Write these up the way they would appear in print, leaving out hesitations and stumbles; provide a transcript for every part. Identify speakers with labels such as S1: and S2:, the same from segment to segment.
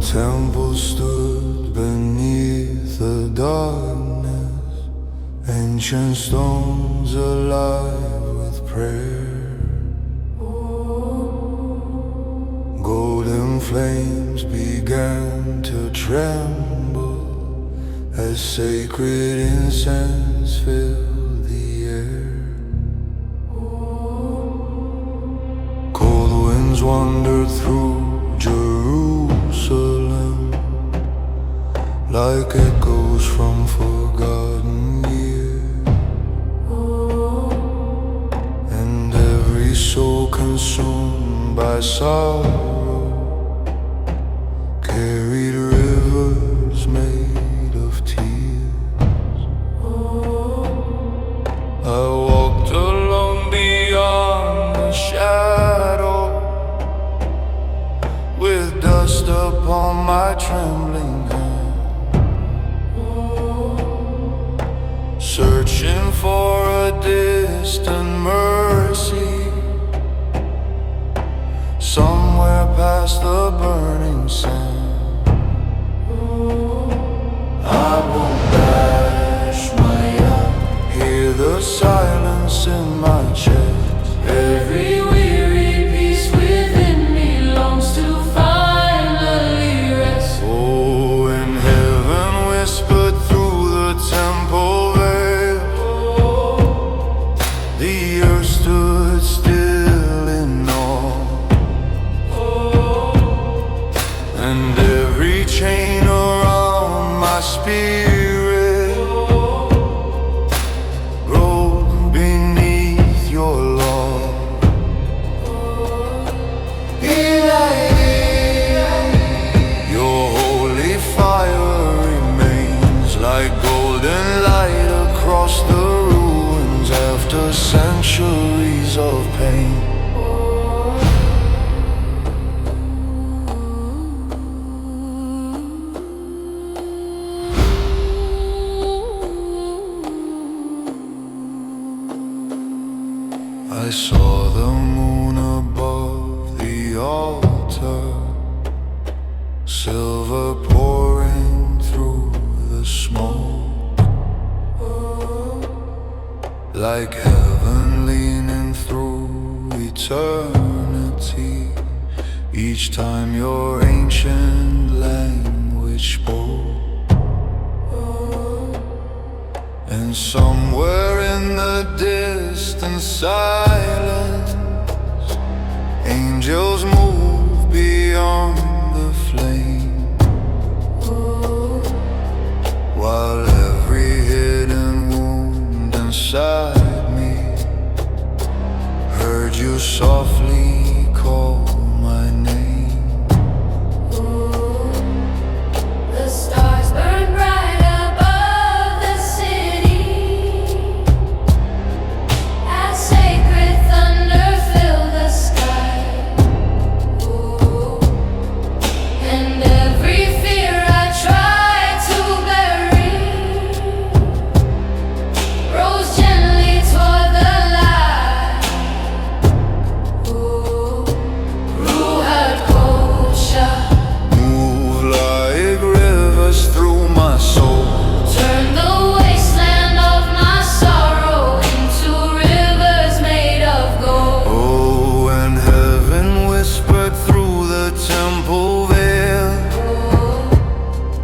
S1: temple stood beneath the darkness, ancient stones alive with prayer. Golden flames began to tremble as sacred incense filled the air. Cold winds wandered through Jerusalem like echoes from forgotten years, and every soul consumed by sorrow carried rivers made of tears. I walked alone beyond the shadow, with dust upon my trembling hand, searching for a distant mercy somewhere past the burning sand. I won't bash my up, hear the silence in my chest.
S2: Every weary piece within me longs to finally rest.
S1: Oh, and heaven whispered through the temple veil. The earth stood still in awe, and every chain around my spirit rolled beneath your law. Your holy fire remains like golden light across the ruins after centuries of pain. I saw the moon above the altar, silver pouring through the smoke, like heaven leaning through eternity each time your ancient language spoke. And somewhere in the distant silence, angels move beyond the flame, while every hidden wound inside me heard you softly call my name.
S2: The stars burn bright above the city as sacred thunder fill the sky. And every fear I tried to bury rose gently toward the light. Ruach Kosha,
S1: Move like rivers through my soul.
S2: turn the wasteland of my sorrow into rivers made of gold.
S1: Oh, and heaven whispered through the temple veil.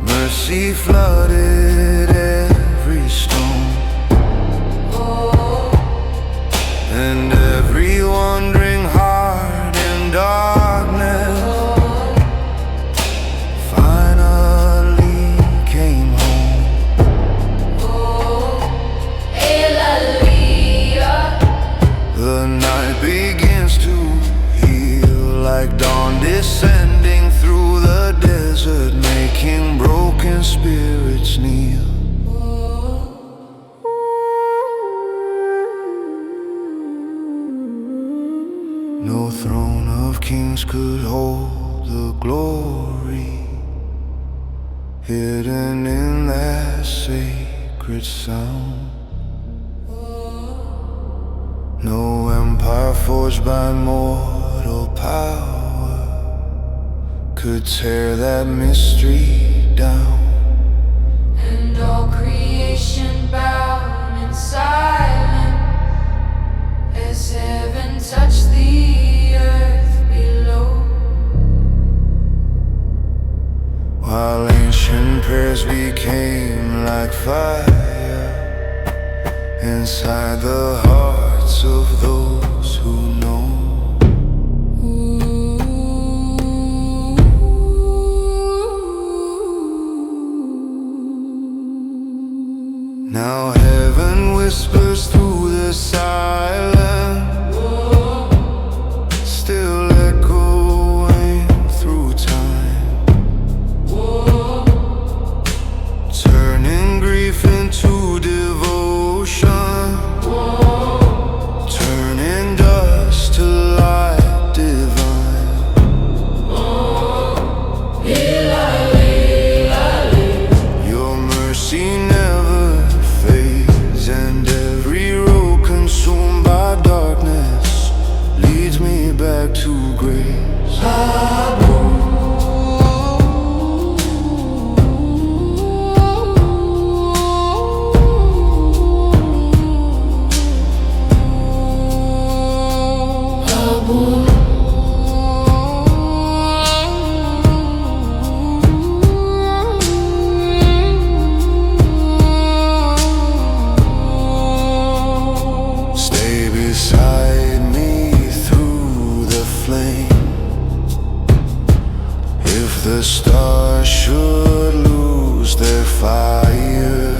S1: Mercy flooded every stone, and every wandering heart in darkness finally came home.
S2: Elalia,
S1: The night begins to heal like dawn descending through the desert, making broken spirits kneel. No throne of kings could hold the glory hidden in that sacred sound. No empire forged by mortal power could tear that mystery down.
S2: And all creation bound in silence as heaven touched the earth below.
S1: While ancient prayers became like fire inside the hearts of those who know. Now heaven whispers through the silence, still echoing through time, turning grief into devotion, turning dust to light divine. Your mercy never fades, and every road consumed by darkness leads me back to grace. Stay beside me through the flame. If the stars should lose their fire,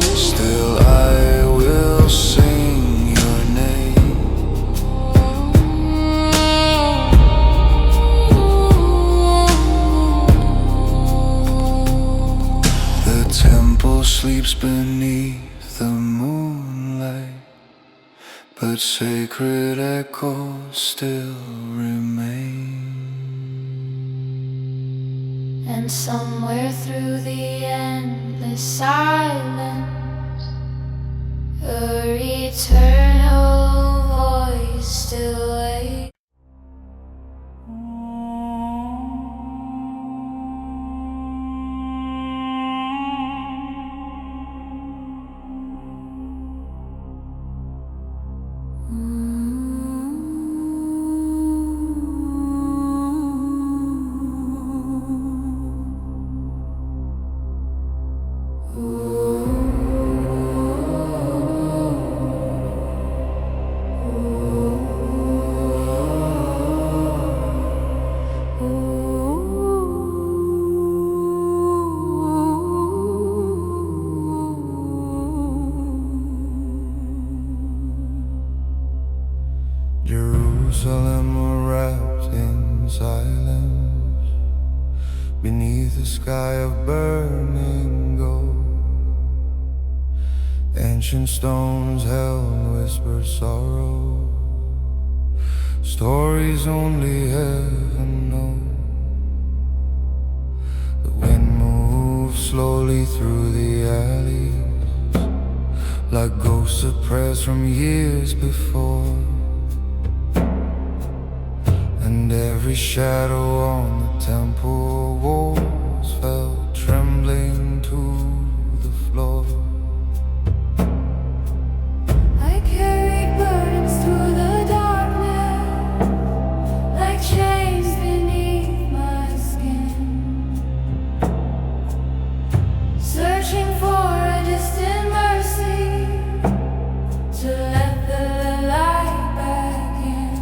S1: still I will sing your name. The temple sleeps beneath the moonlight, but sacred echoes still remain.
S2: And somewhere through the endless silence, her eternal voice still waits.
S1: Jerusalem wrapped in silence, beneath a sky of burning gold. Ancient stones held whispered sorrow, stories only heaven knows. The wind moves slowly through the alleys, like ghosts of prayers from years before. And every shadow on the temple walls fell trembling to the floor.
S2: I carried burdens through the darkness, like chains beneath my skin, searching for a distant mercy to let the light back in.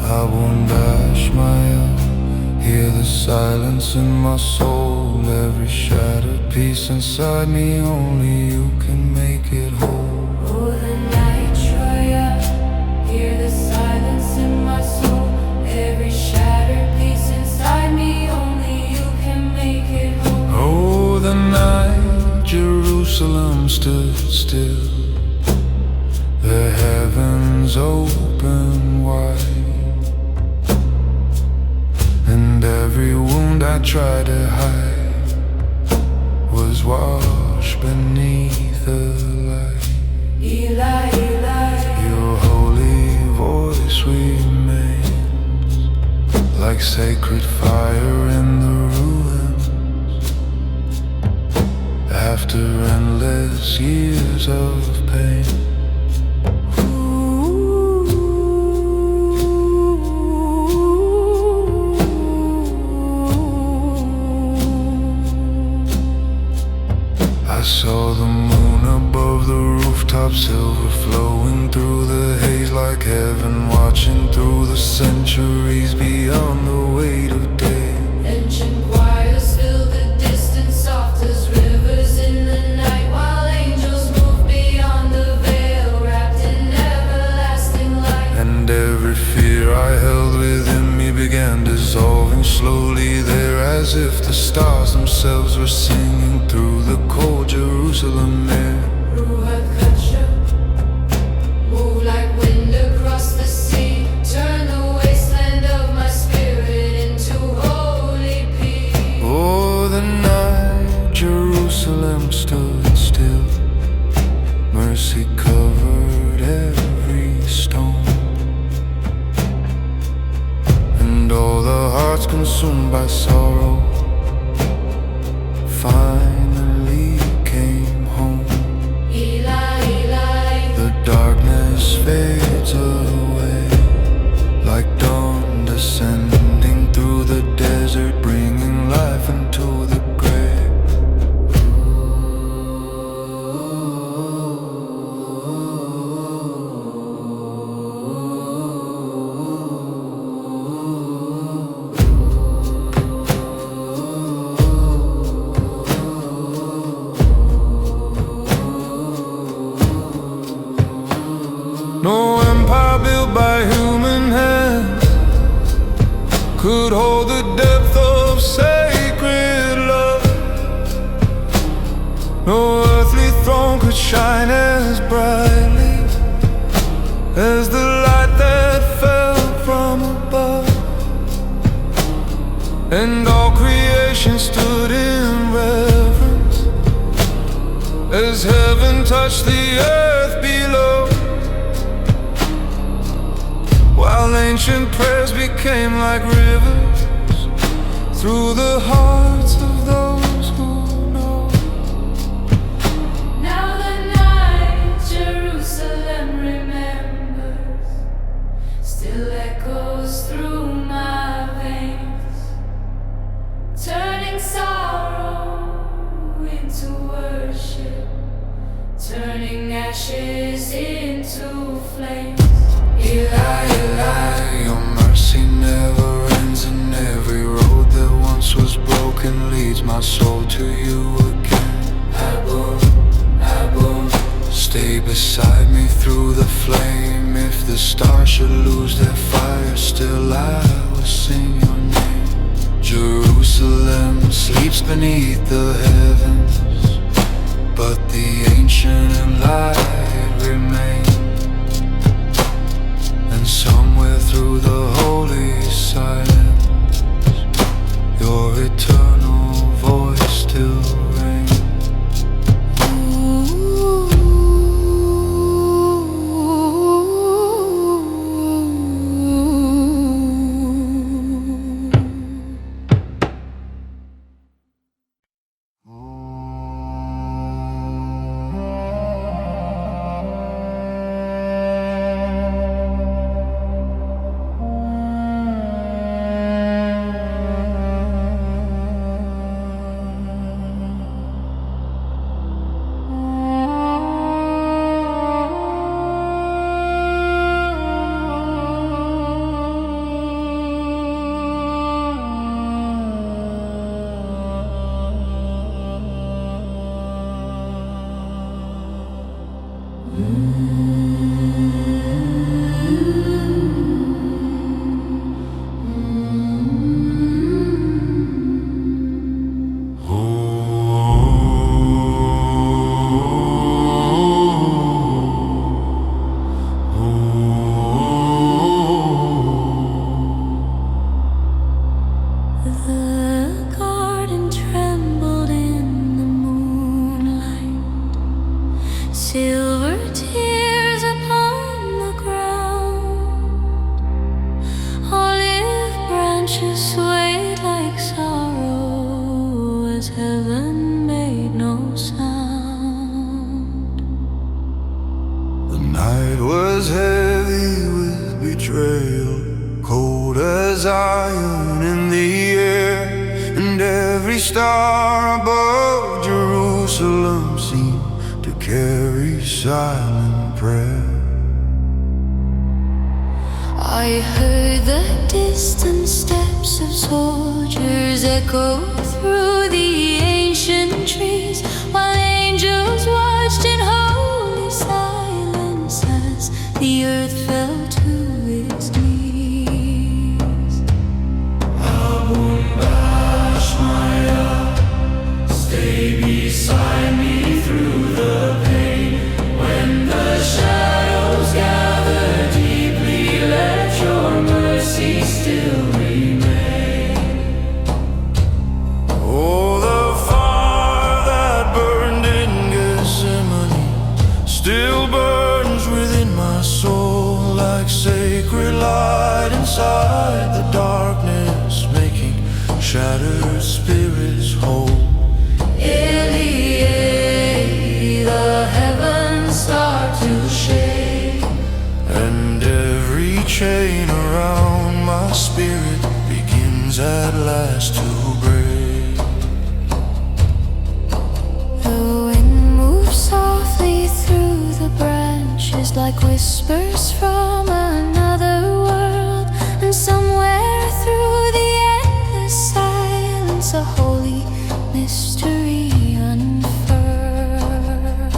S1: I won't dash my up, hear the silence in my soul. Every shattered piece inside me, only you can make it whole.
S2: Oh, the night joy up, hear the silence in my soul. Every shattered piece inside me, only you can make it whole.
S1: Oh, the night Jerusalem stood still, the heavens open wide, and every wound I tried to hide was washed beneath the light.
S2: Eli, Eli,
S1: Your holy voice remains. like sacred fire in the ruins. After endless years of pain, I saw the moon above the rooftop, silver flowing through the haze like heaven, watching through the centuries beyond the weight of day.
S2: Ancient choirs fill the distance, soft as rivers in the night, while angels move beyond the veil, wrapped in everlasting light.
S1: And every fear I held within me began dissolving slowly there, as if the stars themselves were singing through the cold Jerusalem air.
S2: Move like wind across the sea, turn the wasteland of my spirit into holy peace.
S1: Oh, the night Jerusalem stood still, mercy covered every stone, and all the hearts consumed by sorrow finally came home.
S2: Eli, Eli,
S1: The darkness fades away like dawn descending through the desert, bringing life into the grave. No empire built by human hands could hold the depth of sacred love. No earthly throne could shine as brightly as the light that fell from above. And all creation stood in reverence as heaven touched the earth below, while ancient prayers became like rivers through the hearts of those who know.
S2: now the night Jerusalem remembers, still echoes through my veins, turning sorrow into worship, turning ashes into flames.
S1: Eli, Eli, your mercy never ends, and every road that once was broken leads my soul to you again. Abum, Abum, stay beside me through the flame. If the stars should lose their fire, still I will sing your name. Jerusalem sleeps beneath the heavens, but the ancient light remains. And somewhere through the holy silence, your eternal voice still rings.
S2: branches swayed like sorrow as heaven made no sound.
S1: The night was heavy with betrayal, cold as iron in the air, and every star above Jerusalem seemed to carry silent prayer.
S2: I heard the distant steps of soldiers echo through the ancient trees, while angels watched in holy silence as the earth fell to its knees.
S1: Abundashmaya, stay beside me through the pain. When the shadows gather deeply, let your mercy still remain. Oh, the fire that burned in Gethsemane still burns within my soul, like sacred light inside the darkness, making shattered spirits whole.
S2: Eli, the heavens start to shake,
S1: And every chain around my spirit begins at last to break.
S2: the wind moves softly through the branches like whispers from another world, and somewhere through the endless silence a holy mystery unfurled.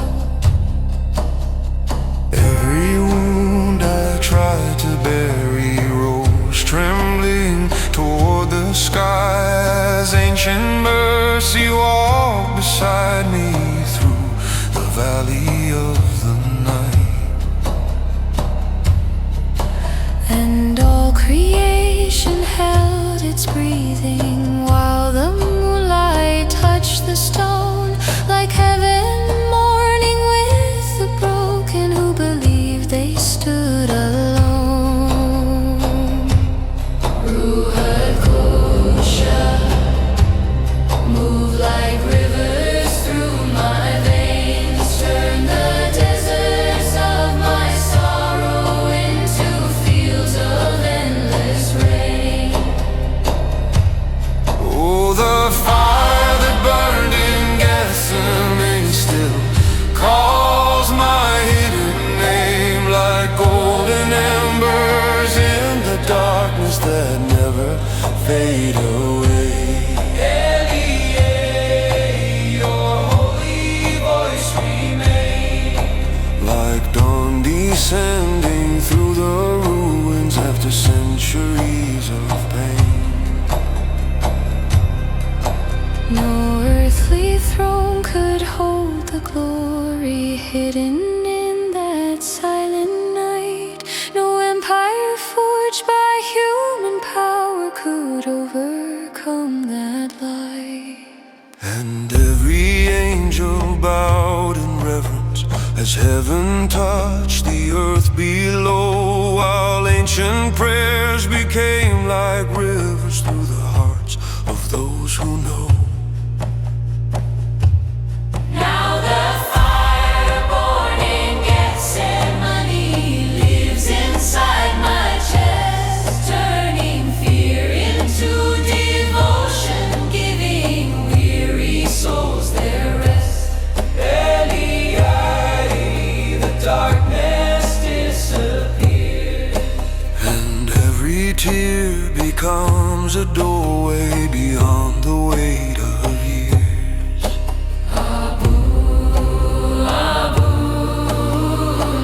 S1: Every wound I tried to bury rose trembling toward the sky as ancient mercy walked beside me through the valley of the night.
S2: And all creation held its breathing while the moonlight touched the stone, like heaven mourning with the broken who believed they stood alone. Ruach Kosha, move like rivers through my veins, turn the deserts of my sorrow into fields of endless rain.
S1: Oh, the fire that burned in Gethsemane still calls my hidden name, like golden embers in the darkness that never fade away. Eli, your holy voice remains, like dawn descending through the ruins after centuries of pain.
S2: No earthly throne could hold the glory hidden in that silent night. No empire forged by human power could overcome that light.
S1: And every angel bowed in reverence as heaven touched the earth below, while ancient prayers became like rivers through the hearts of those who know.
S2: Now the fire born in Gethsemane lives inside my chest, turning fear into devotion, giving weary souls their rest.
S1: Eli, the darkness disappears, and every tear becomes a doorway beyond the weight of years.
S2: Abun,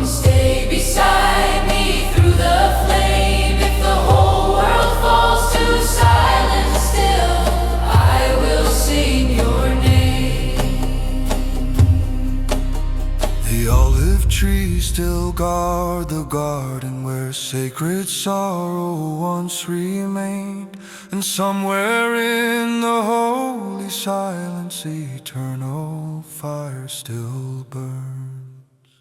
S2: stay beside me through the flame. If the whole world falls to silence still, I will sing your name.
S1: The olive trees still guard the garden where sacred sorrow once remained, and somewhere in the holy silence eternal fire still burns.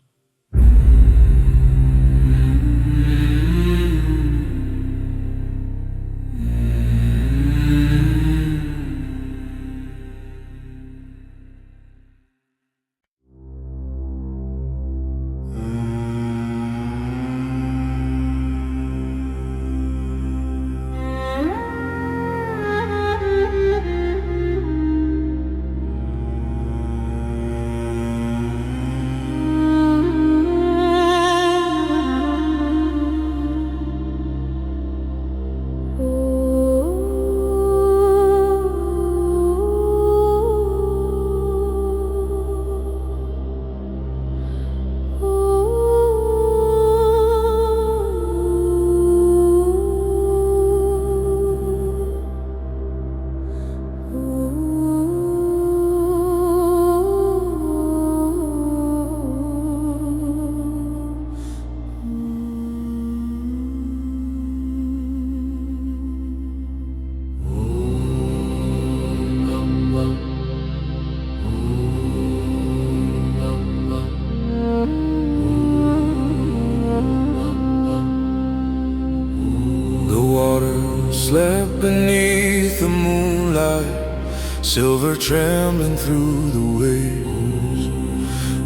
S1: slept beneath the moonlight, silver trembling through the waves.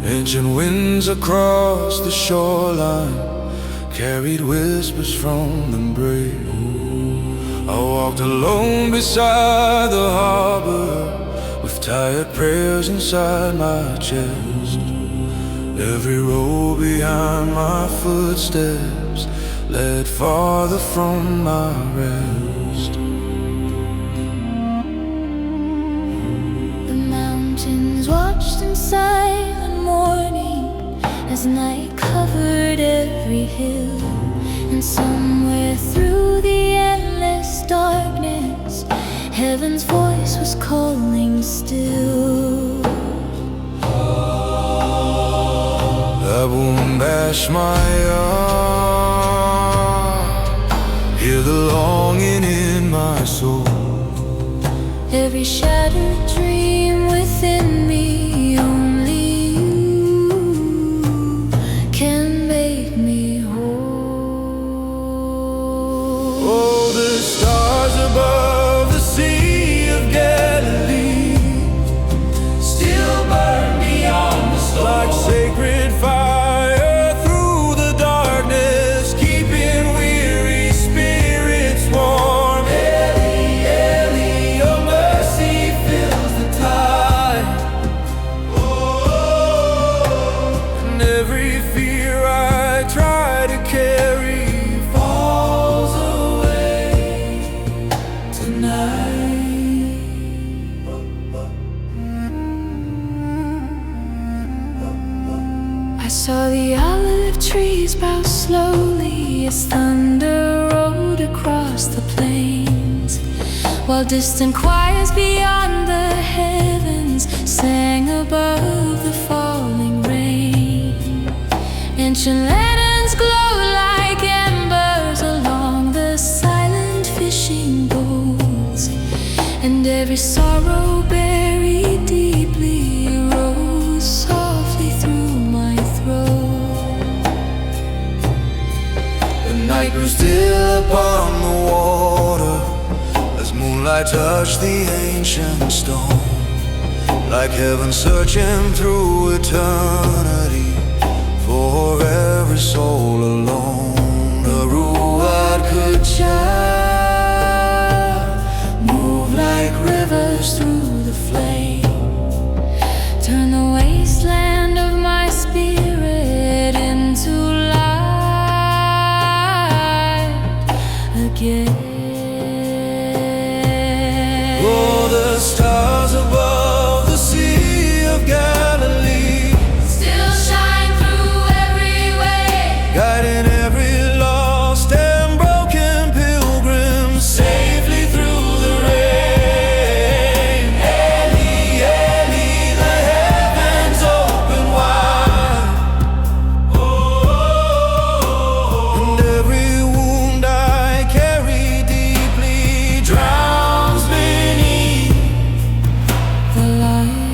S1: Ancient winds across the shoreline carried whispers from the brave. I walked alone beside the harbor, with tired prayers inside my chest. Every row behind my footsteps led farther from my rest.
S3: The mountains watched in silent mourning as night covered every hill. And somewhere through the endless darkness, heaven's voice was calling still.
S1: I won't bash my heart, hear the longing in my soul.
S3: Every shattered dream within me, only you can make me whole.
S1: Oh, the stars above the Sea of Galilee still burn beyond the storm, like sacred fire through the darkness, keeping weary spirits warm. Eli, Eli, your mercy fills the tide. Oh, and every fear I try to carry falls away tonight.
S3: I saw the olive trees bow slowly as thunder rolled across the plains, while distant choirs beyond the heavens sang above the falling rain. Ancient lanterns glow like embers along the silent fishing boats, and every sorrow buried deeply rose softly through my throat.
S1: The night grew still upon the water as moonlight touched the ancient stone, like heaven searching through eternity for every soul alone. A ruach could shine, move like rivers through the flame,
S3: Turn the wasteland of my spirit into light again.
S1: Oh, the stars above the Sea of Galilee
S2: Still shine through every way,
S1: guiding every lost and broken pilgrim safely through the rain. Eli, Eli, the heavens open wide. Oh, and every wound I carry deeply drowns beneath
S3: The light.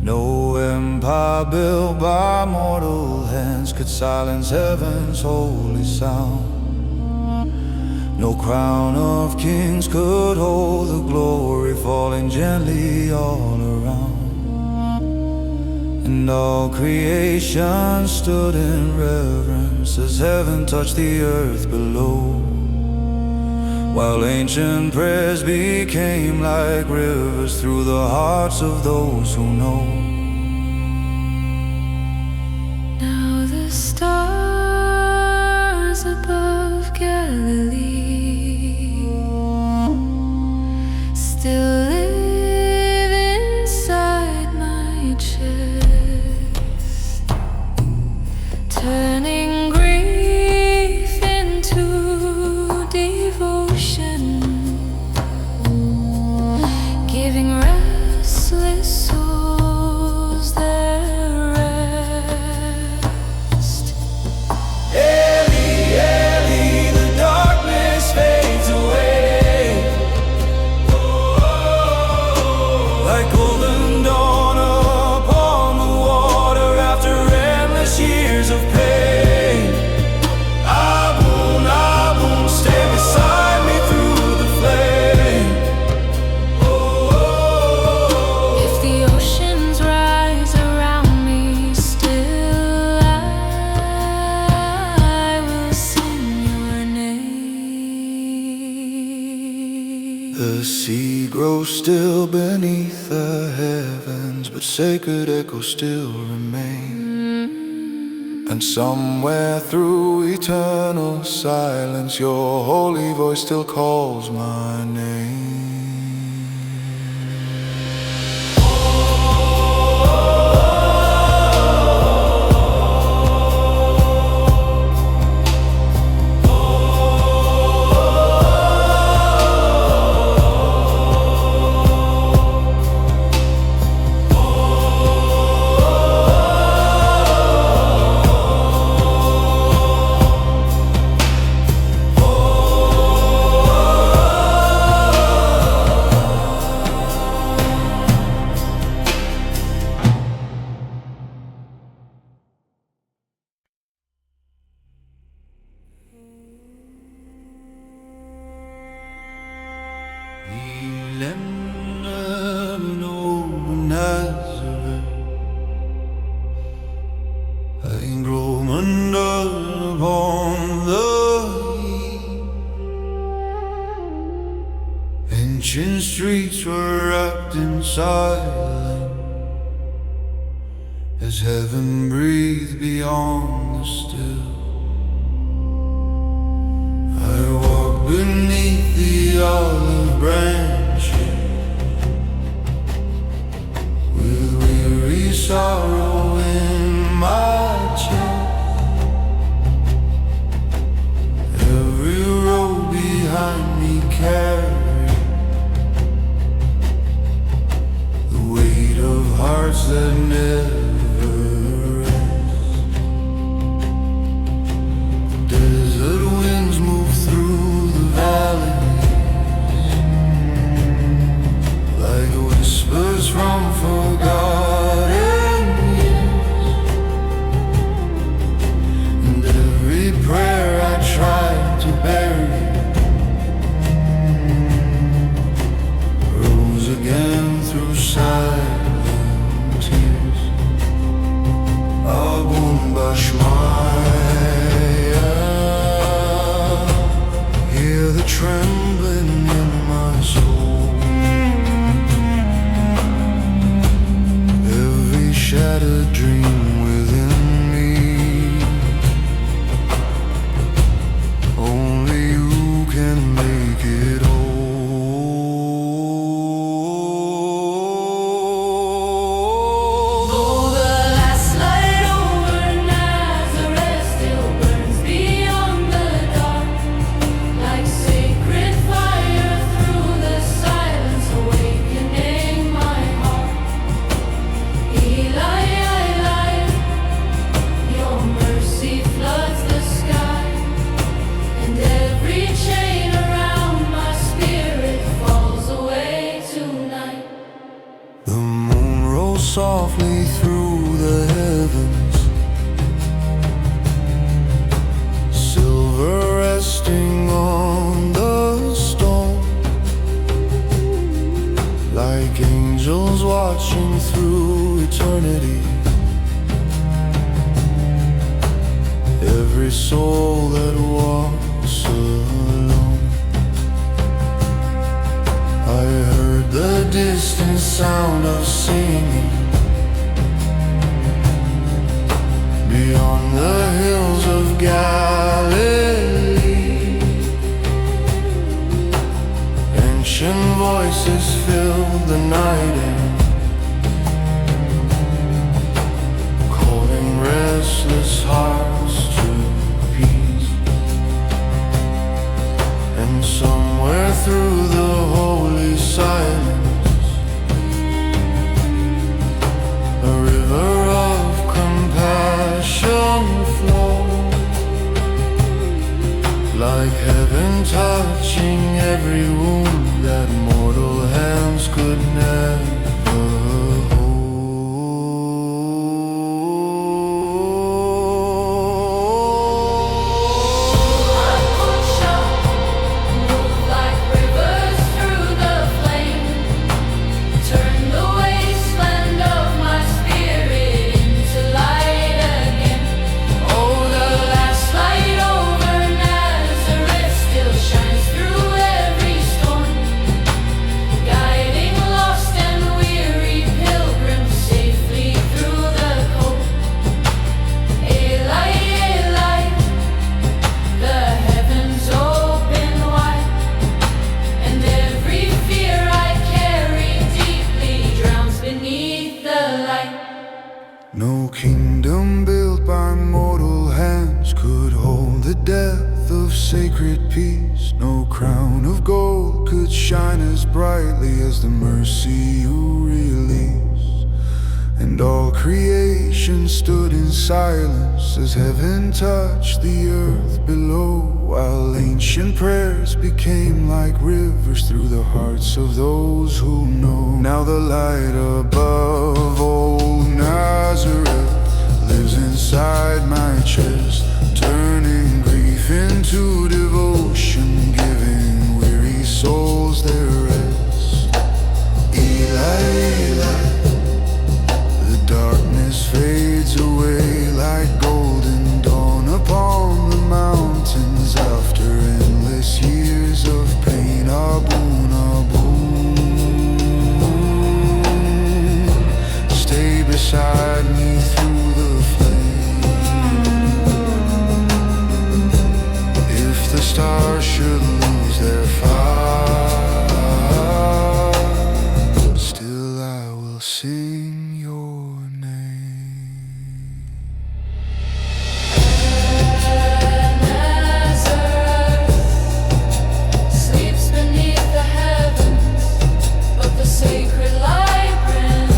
S1: No empire built by mortal hands could silence heaven's holy sound. No crown of kings could hold the glory falling gently all around. And all creation stood in reverence as heaven touched the earth below, while ancient prayers became like rivers through the hearts of those who know.
S3: Now the stars above Galilee still live inside my chest, turning grief into devotion, giving restless souls
S1: The sea grows still beneath the heavens, but sacred echoes still remain. And somewhere through eternal silence, your holy voice still calls my name. Ancient streets were wrapped in silence as heaven breathed beyond the still. I walked beneath the olive branches with weary sorrow in my chest. Every road behind me carried hearts that never rest. Desert winds move through the valleys like whispers from forgotten years. And every prayer I tried to bury rose again through silence. Hear the trembling in my soul. Every shattered dream within me. Only you can make it whole. Softly through the heavens, silver resting on the stone, like angels watching through eternity. Every soul that walks alone, I heard the distant sound of singing beyond the hills of Galilee. Ancient voices filled the night air, calling restless hearts to peace. And somewhere through the holy silence, a river of compassion flows, like heaven touching every wound that mortal hands could never hold. the depth of sacred peace. No crown of gold could shine as brightly as the mercy you release. And all creation stood in silence as heaven touched the earth below, while ancient prayers became like rivers through the hearts of those who know. Now the light above old Nazareth lives inside my chest, turning grief into devotion, giving weary souls their rest. Eli, Eli, the darkness fades away like golden dawn upon the mountains after endless years of pain. Aboon, aboon, stay beside me through the flame. If the stars should lose their fire, still I will sing your name.
S2: Nazareth sleeps beneath the heavens, but the sacred light brings.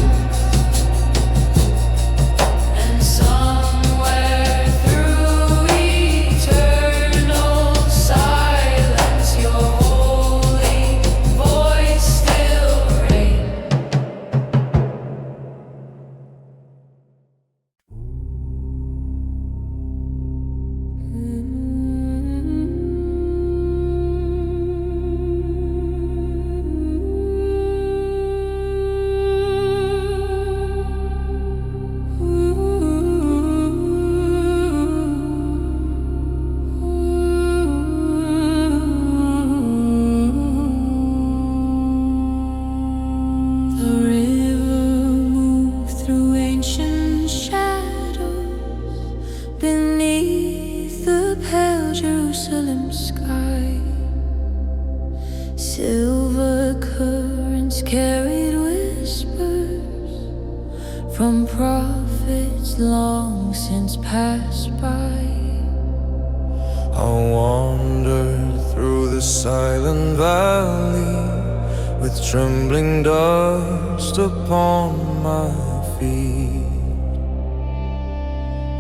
S2: And somewhere through eternal silence, your holy voice still reigns.
S3: The river moved through ancient shadows beneath the pale Jerusalem sky. Silver currents carried whispers from prophets long since passed by.
S1: I wandered through the silent valley with trembling dust upon my feet.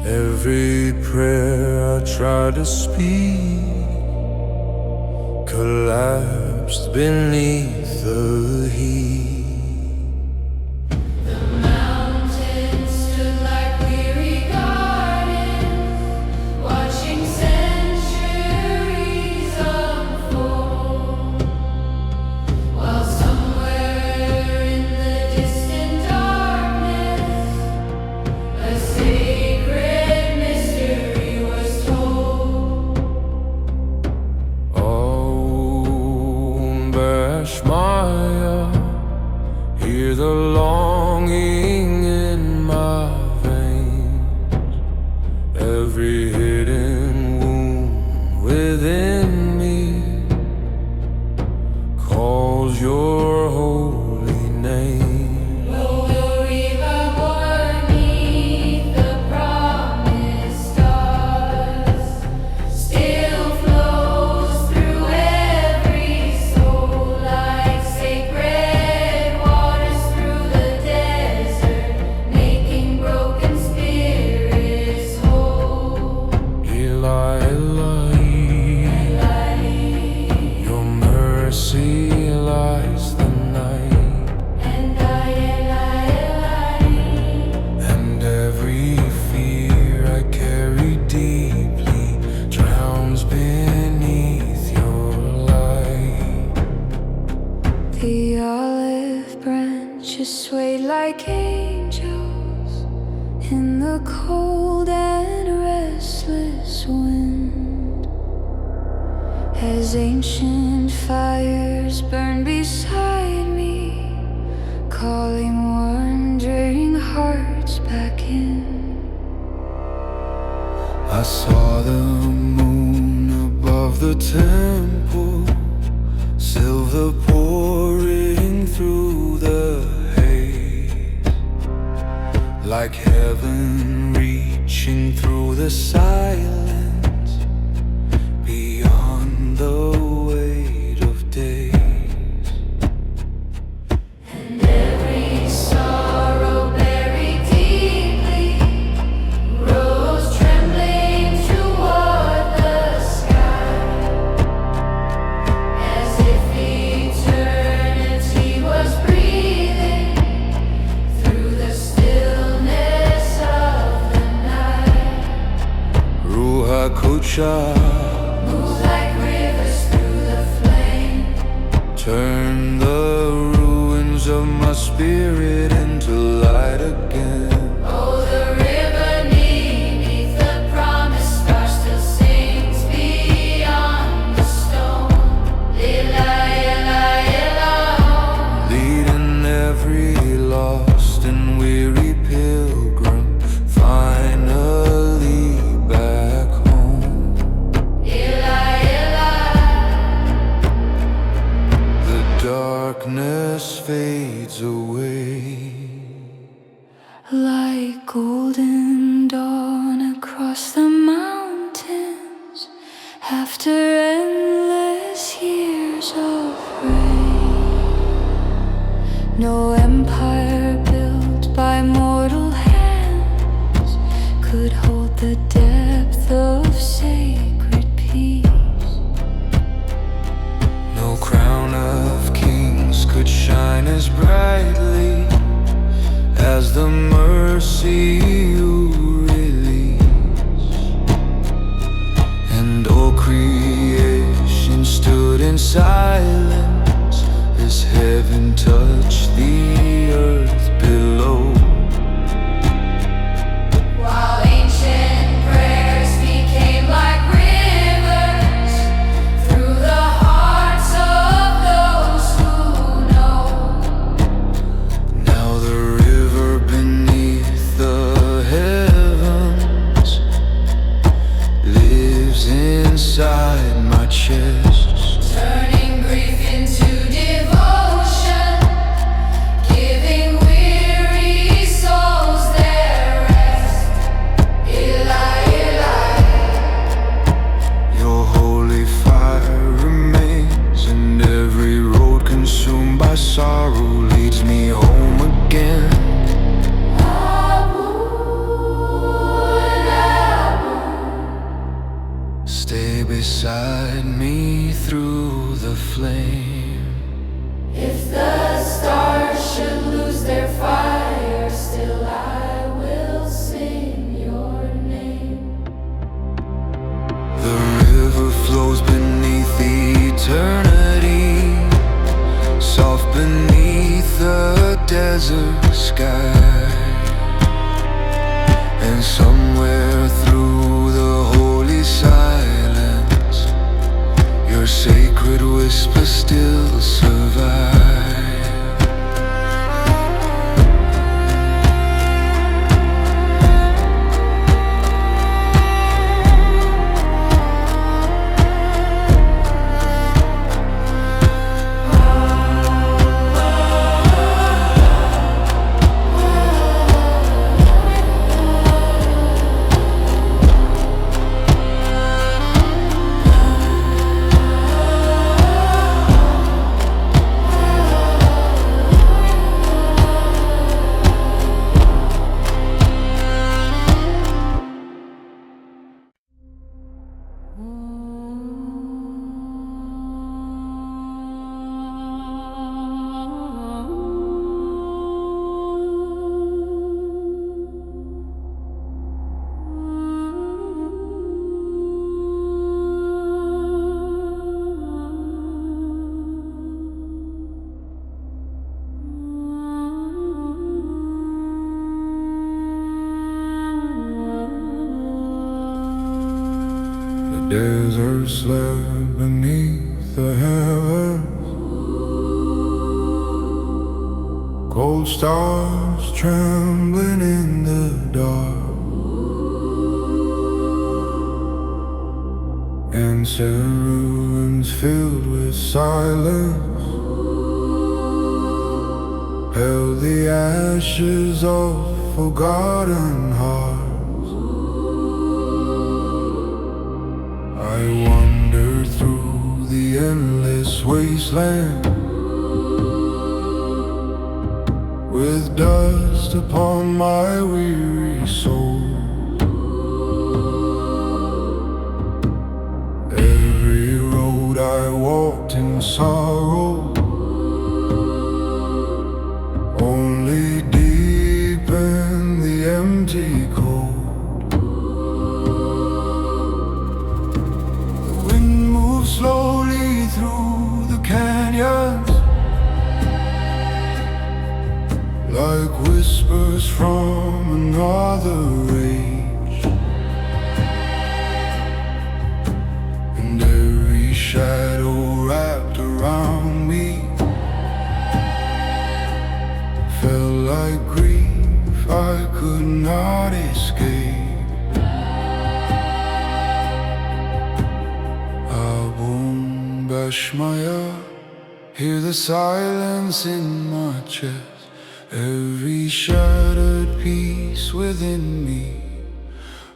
S1: Every prayer I tried to speak collapsed beneath the heat.
S2: The mountains stood like weary gardens, watching centuries unfold, while somewhere in the distant darkness, a sacred mystery was told.
S1: Oh, Bashmaya, hear the longing in my veins. Every hidden wound within me calls your holy name.
S2: Will river beneath the promised stars still flows through every soul like sacred waters through the desert, making broken spirits whole.
S1: Eli, Eli, your mercy lies the night,
S2: And
S1: and every fear I carry deeply drowns beneath your light.
S3: The olive branches swayed like angels in the cold and restless wind, as ancient fires burn beside me, calling wandering hearts back in.
S1: I saw the moon above the temple, silver pouring through the haze, like heaven reaching through the silence Turn the ruins of my spirit into light again.
S2: Oh, the river beneath the promised star still sings beyond the stone. Lila, ila, ila.
S1: Leading every lost and weary pilgrim finally back home.
S2: Ila, ila.
S1: The darkness fades away
S3: like golden dawn across the mountains after endless years of rain. No empire built by mortal hands could hold the depth of sacred peace.
S1: No crown of kings could shine as brightly as the mercy you release. And all creation stood in silence as heaven touched the earth below.
S2: While ancient prayers became like rivers through the hearts of those who know.
S1: Now the river beneath the heavens lives inside my chest.
S2: Turning grief into devotion, giving weary souls their rest. Eli, Eli.
S1: Your holy fire remains, and every road consumed by sorrow leads me home again. Stay beside me through the flame.
S2: If the stars should lose their fire, still I will sing your name.
S1: The river flows beneath eternity, soft beneath the desert sky. And somewhere through the holy silence, your sacred whisper still survives. Desert slept beneath the heavens, cold stars trembling in the dark, ancient ruins filled with silence held the ashes of forgotten hearts. I wandered through the endless wasteland with dust upon my weary soul. Every road I walked in sorrow only deepened the empty cold. Slowly through the canyon, like whispers from another age, and every shadow wrapped around me felt like grief I could not escape. Abum Bashmaya, hear the silence in my chest. Every shattered piece within me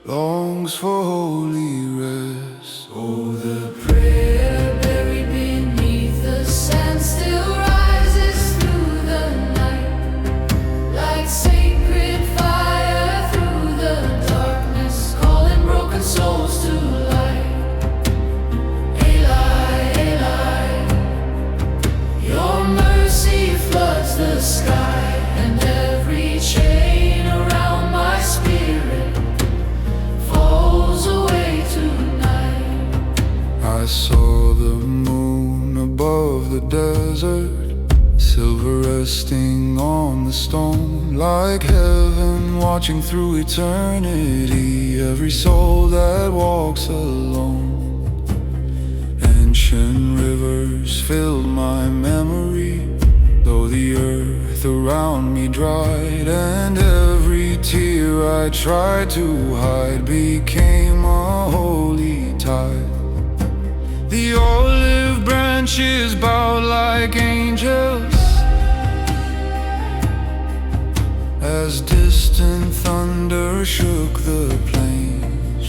S1: longs for holy rest.
S2: Oh, the prayer buried beneath the sand still rises through the night, like sacred fire through the darkness, calling broken souls to light. Eli, Eli, your mercy floods the sky, and every chain around my spirit falls away tonight.
S1: I saw the moon above the desert, silver resting on the stone, like heaven watching through eternity. Every soul that walks alone, ancient rivers filled my memory, though the earth around me dried, and every tear I tried to hide became a holy tide. The olive branches bowed like angels as distant thunder shook the plains,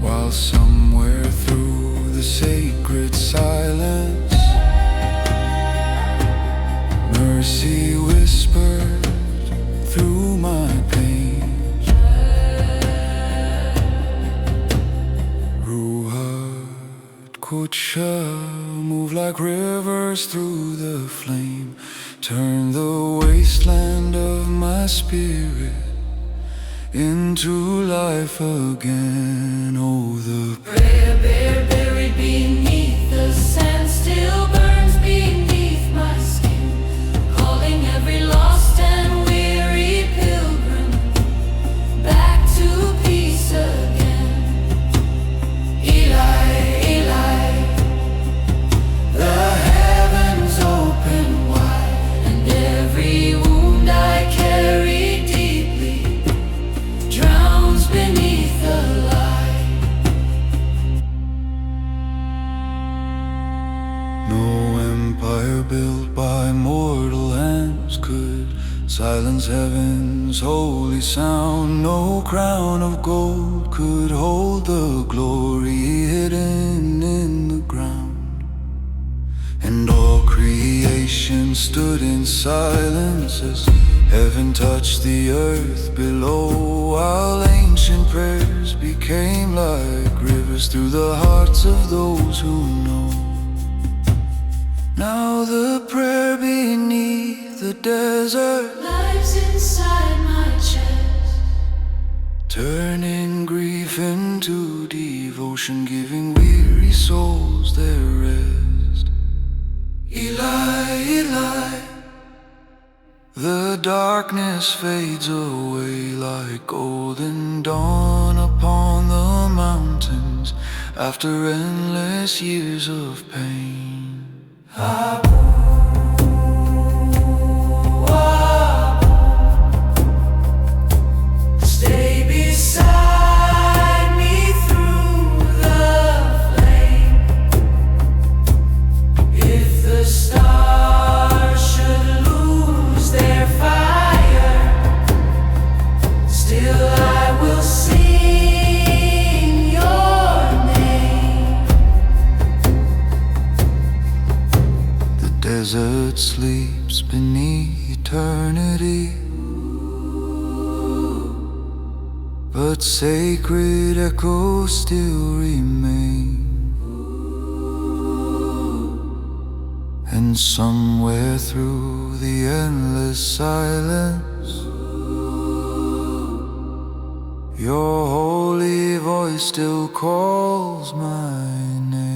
S1: while somewhere through the sacred silence mercy whispered through my pain. Ruhat Kucha, move like rivers through the flame, turn the wasteland of my spirit into life again. Oh, the
S2: Prayer buried beneath the sand still burns beneath my skin, calling every lost and weary pilgrim back to peace again. Eli, Eli, the heavens open wide, and every wound I carry deeply drowns beneath the light.
S1: No empire built by mortal hands could silence heaven's holy sound. No crown of gold could hold the glory hidden in the ground. And all creation stood in silence as heaven touched the earth below, while ancient prayers became like rivers through the hearts of those who know. Now the prayer beneath the desert
S2: Lives inside my chest,
S1: turning grief into devotion, giving weary souls their rest. Eli, Eli, the darkness fades away like golden dawn upon the mountains after endless years of pain.
S2: stay beside me through the flame. If the stars should lose their fire, still I will sing your name.
S1: The desert sleeps beneath eternity, but sacred echoes still remain. And somewhere through the endless silence, your holy voice still calls my name.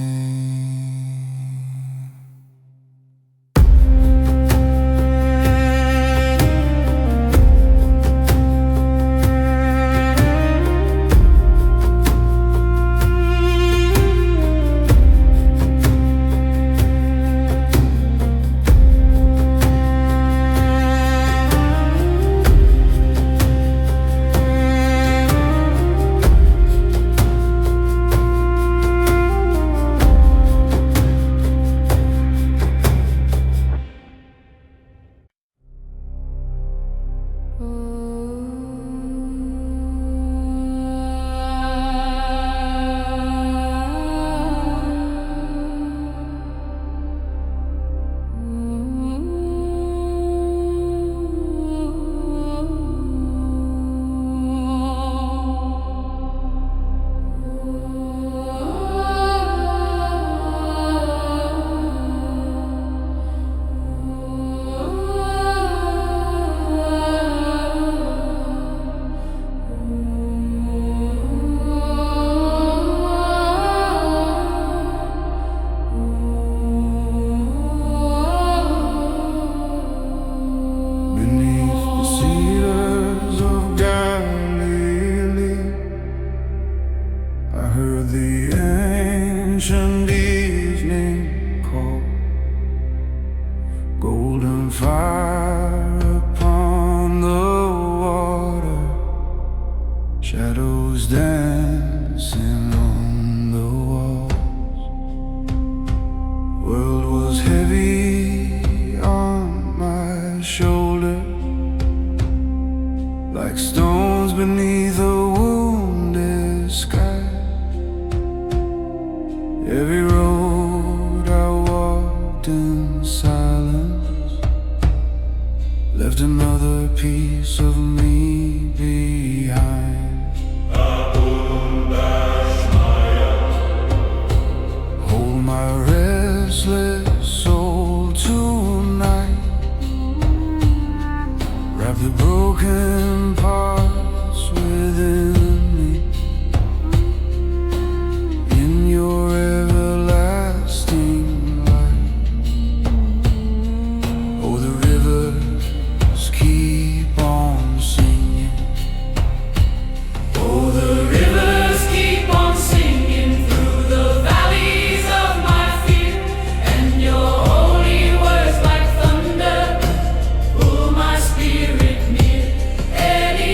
S1: I heard the ancient evening call, golden fire upon the water, shadows dancing on the walls. World was heavy on my shoulder, like stones beneath a wounded sky. Every road I walked in silence left another piece of me behind. Hold my restless soul tonight, wrap the broken parts within me in your everlasting light. Oh, the rivers keep on singing.
S2: Oh, the rivers keep on singing through the valleys of my fear, and your holy words like thunder pull my spirit near. Any,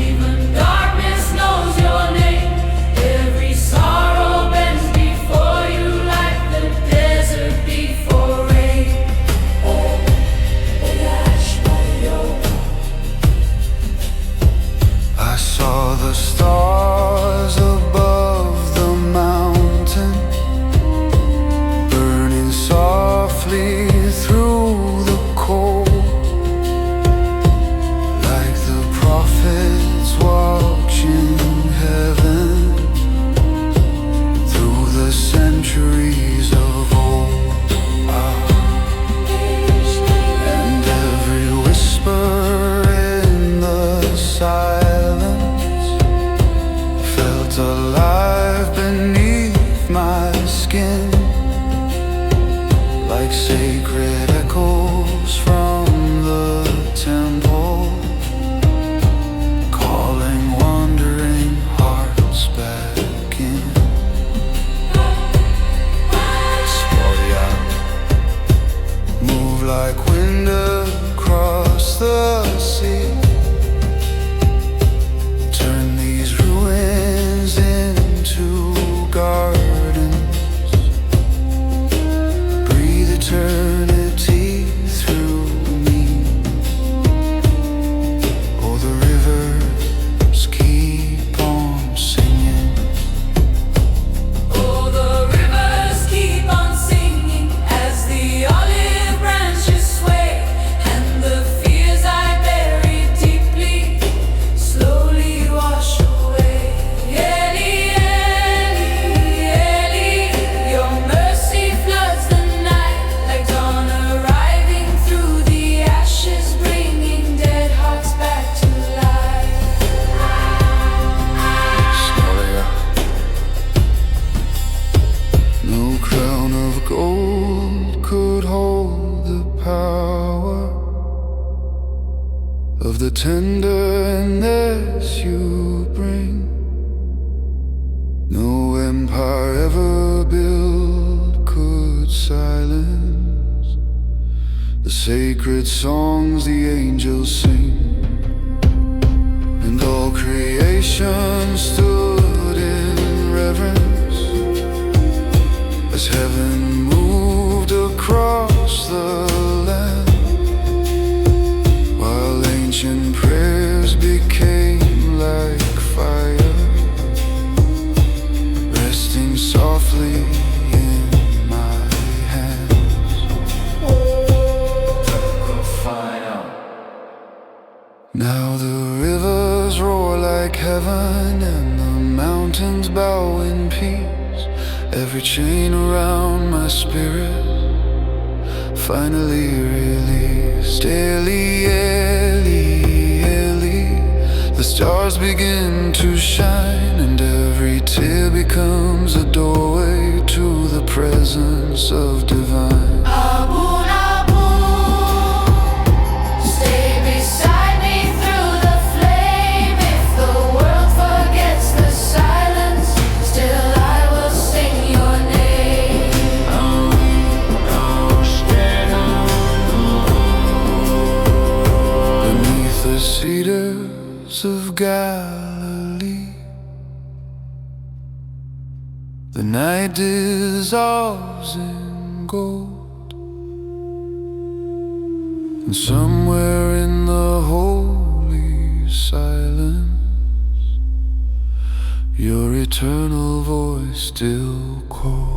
S2: even darkness knows your name. Every sorrow bends before you like the desert before rain.
S1: I saw the stars above the mountain, burning softly through the cold, like the prophets watching heaven through the centuries of old. And every whisper in the silence felt alive beneath my skin, like sacred echoes from the temple, calling wandering hearts back in. Sporia, move like wind across the sea. Turn these ruins into gardens. Breathe eternity through me. Oh, the rivers keep on singing.
S2: Oh, the rivers keep on singing as the olive branches sway, and the fears I buried deeply slowly wash away. Eli, your mercy floods the night like dawn arriving through the ashes, bringing dead hearts back to life.
S1: Sporia. No crown of gold could hold the power of the tenderness you bring. No empire ever built could silence the sacred songs the angels sing. And all creation stood in reverence as heaven moved across the land, while ancient prayers became like fire, resting softly in my hands. Now the rivers roar like heaven, and the mountains bow in peace. Every chain around my spirit finally released. Eli, the stars begin to shine, and every tear becomes a doorway to the presence of divine.
S2: Stay beside me through the flame if the world
S1: sleep. The night dissolves in gold, and somewhere in the holy silence, your eternal voice still calls.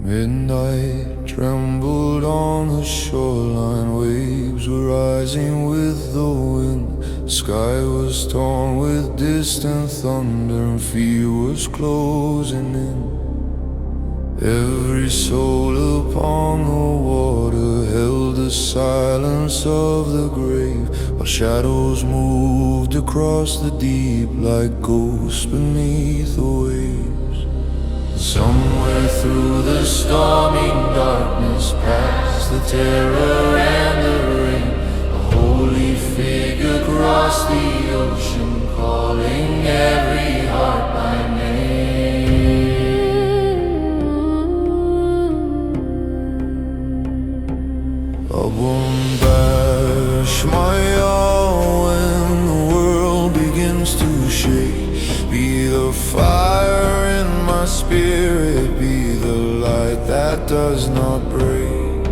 S1: Midnight trembled on the shoreline, waves were rising with the wind. Sky was torn with distant thunder, and fear was closing in. Every soul upon the water held the silence of the grave, while shadows moved across the deep like ghosts beneath the waves. Somewhere through the stormy darkness, past the terror and the rain, a holy figure crossed the ocean, calling every heart by name. Abum bash my all when the world begins to shake. Be the fire in my spirit, be the light that does not break.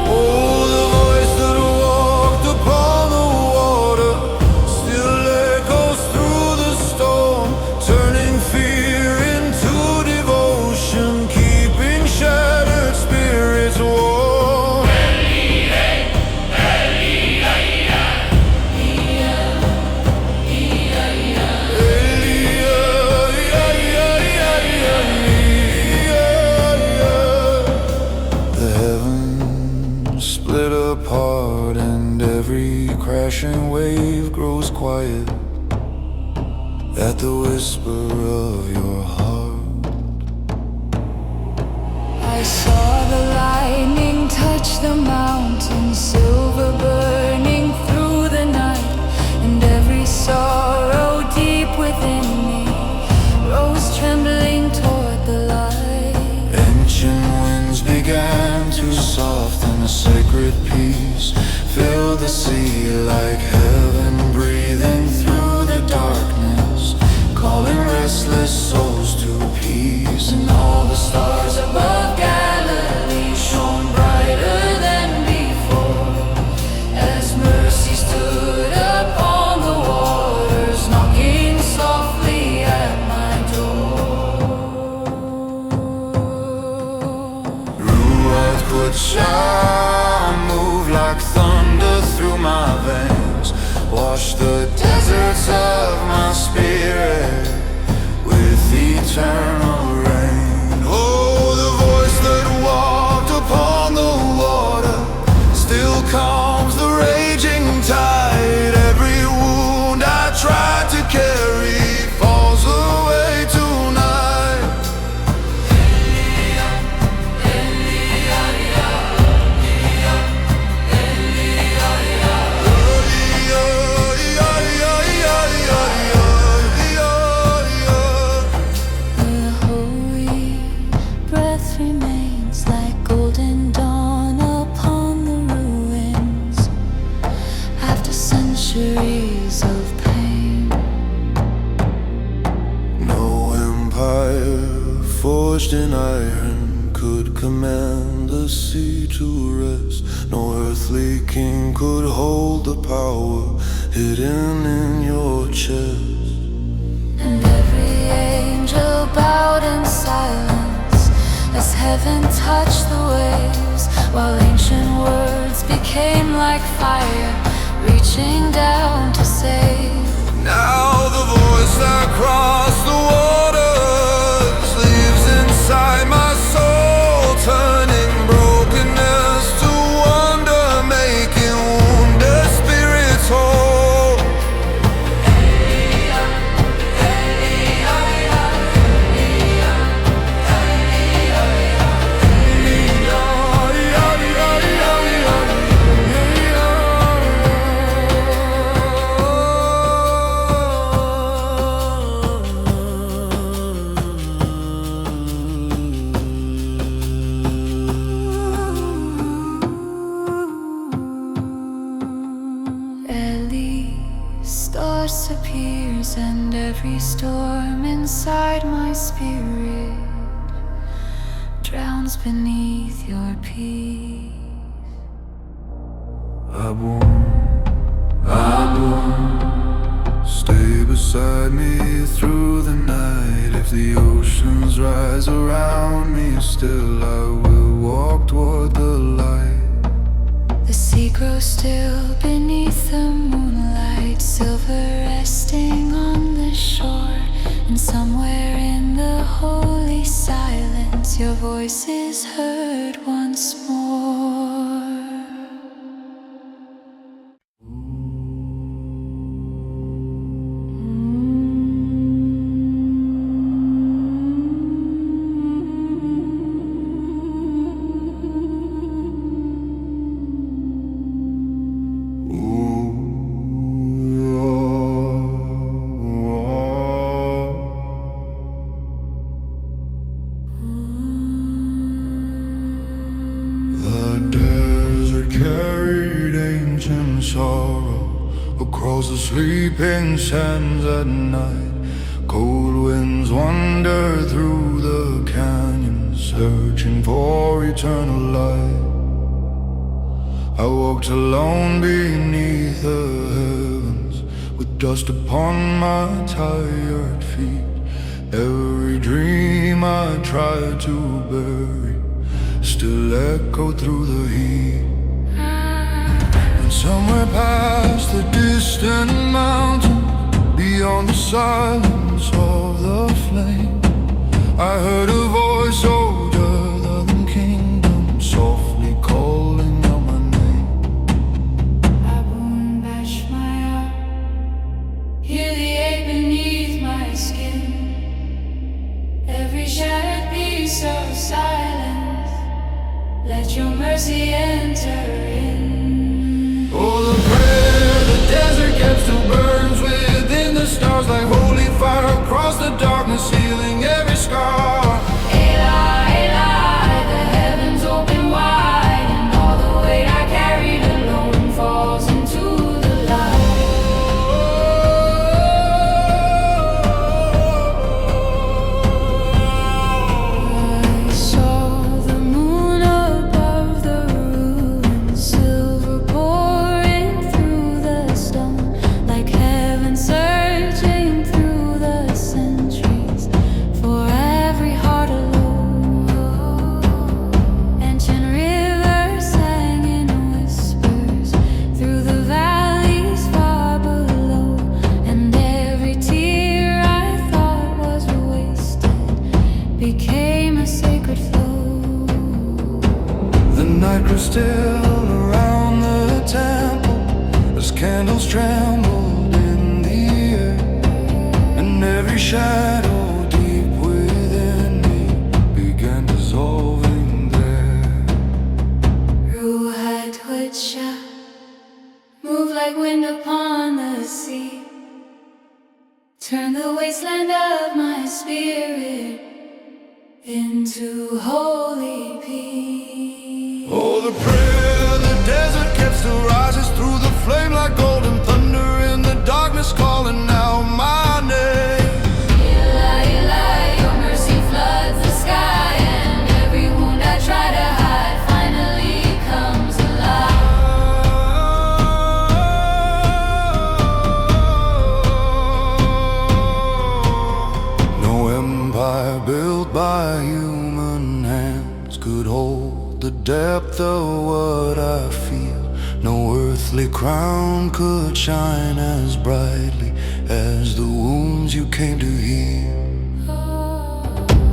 S1: Oh, the voice that walked upon the water still echoes through the storm, turning fear into devotion, keeping shattered spirits warm. Split apart, and every crashing wave grows quiet at the whisper of your heart.
S3: I saw the lightning touch the mountain, silver burning through the night, and every sorrow deep within me rose trembling toward the light.
S1: Ancient winds began to soften, a sacred peace filled the sea like heaven breathing through the darkness, calling restless souls to peace. And all the stars above Galilee shone brighter than before, as mercy stood upon the waters, knocking softly at my door. Ruach Chant move like thunder through my veins, wash the deserts of my spirit with eternal rain. Oh, the voice that walked upon the water still calms the raging tide. Every wound I tried to carry falls away tonight. forged in iron could command the sea to rest. No earthly king could hold the power hidden in your chest.
S3: And every angel bowed in silence as heaven touched the waves, while ancient words became like fire, reaching down to save.
S1: Now the voice that crossed the waters lives inside my soul, turning brokenness to wonder, making wounded spirits whole.
S3: Stars appears, and every storm inside my spirit drowns beneath your peace.
S1: I won't stay beside me through the night. If the oceans rise around me, still I will walk toward the light.
S3: The sea grows still beneath the moonlight, silver resting on the shore. And somewhere in the holy silence, your voice is heard once more.
S1: Carried ancient sorrow across the sleeping sands at night. Cold winds wander through the canyons, searching for eternal light. I walked alone beneath the heavens, with dust upon my tired feet. Every dream I tried to bury still echoed through the heat. And somewhere past the distant mountain, beyond the silence of the flame, I heard a voice older than kingdom, softly calling out my name.
S3: Abun Bashmaya, hear the ache beneath my skin. Every shattered piece of silence, let your mercy enter in.
S1: Oh, the prayer the desert kept still burns within the stars, like holy fire across the darkness, healing every scar.
S3: Eli, Eli, the heavens open wide, and all the weight I carried alone falls into the light. I saw the moon above the ruins, silver pouring through the stone, like heaven searching through the centuries for every heart alone. Ancient rivers sang in whispers through the valleys far below, and every tear I thought was wasted became a sacred flow.
S1: The night grew still around the temple as candles trembled in the air, and every shadow deep within me began dissolving there.
S3: Ruha Twitcha, move like wind upon the sea, turn the wasteland of my spirit into holy peace.
S1: Oh, the prayer the desert kept still rises through the flame like golden thunder in the darkness, calling out my name.
S3: Eli, Eli, your mercy floods the sky.
S1: depth of what I feel. No earthly crown could shine as brightly as the wounds you came to heal.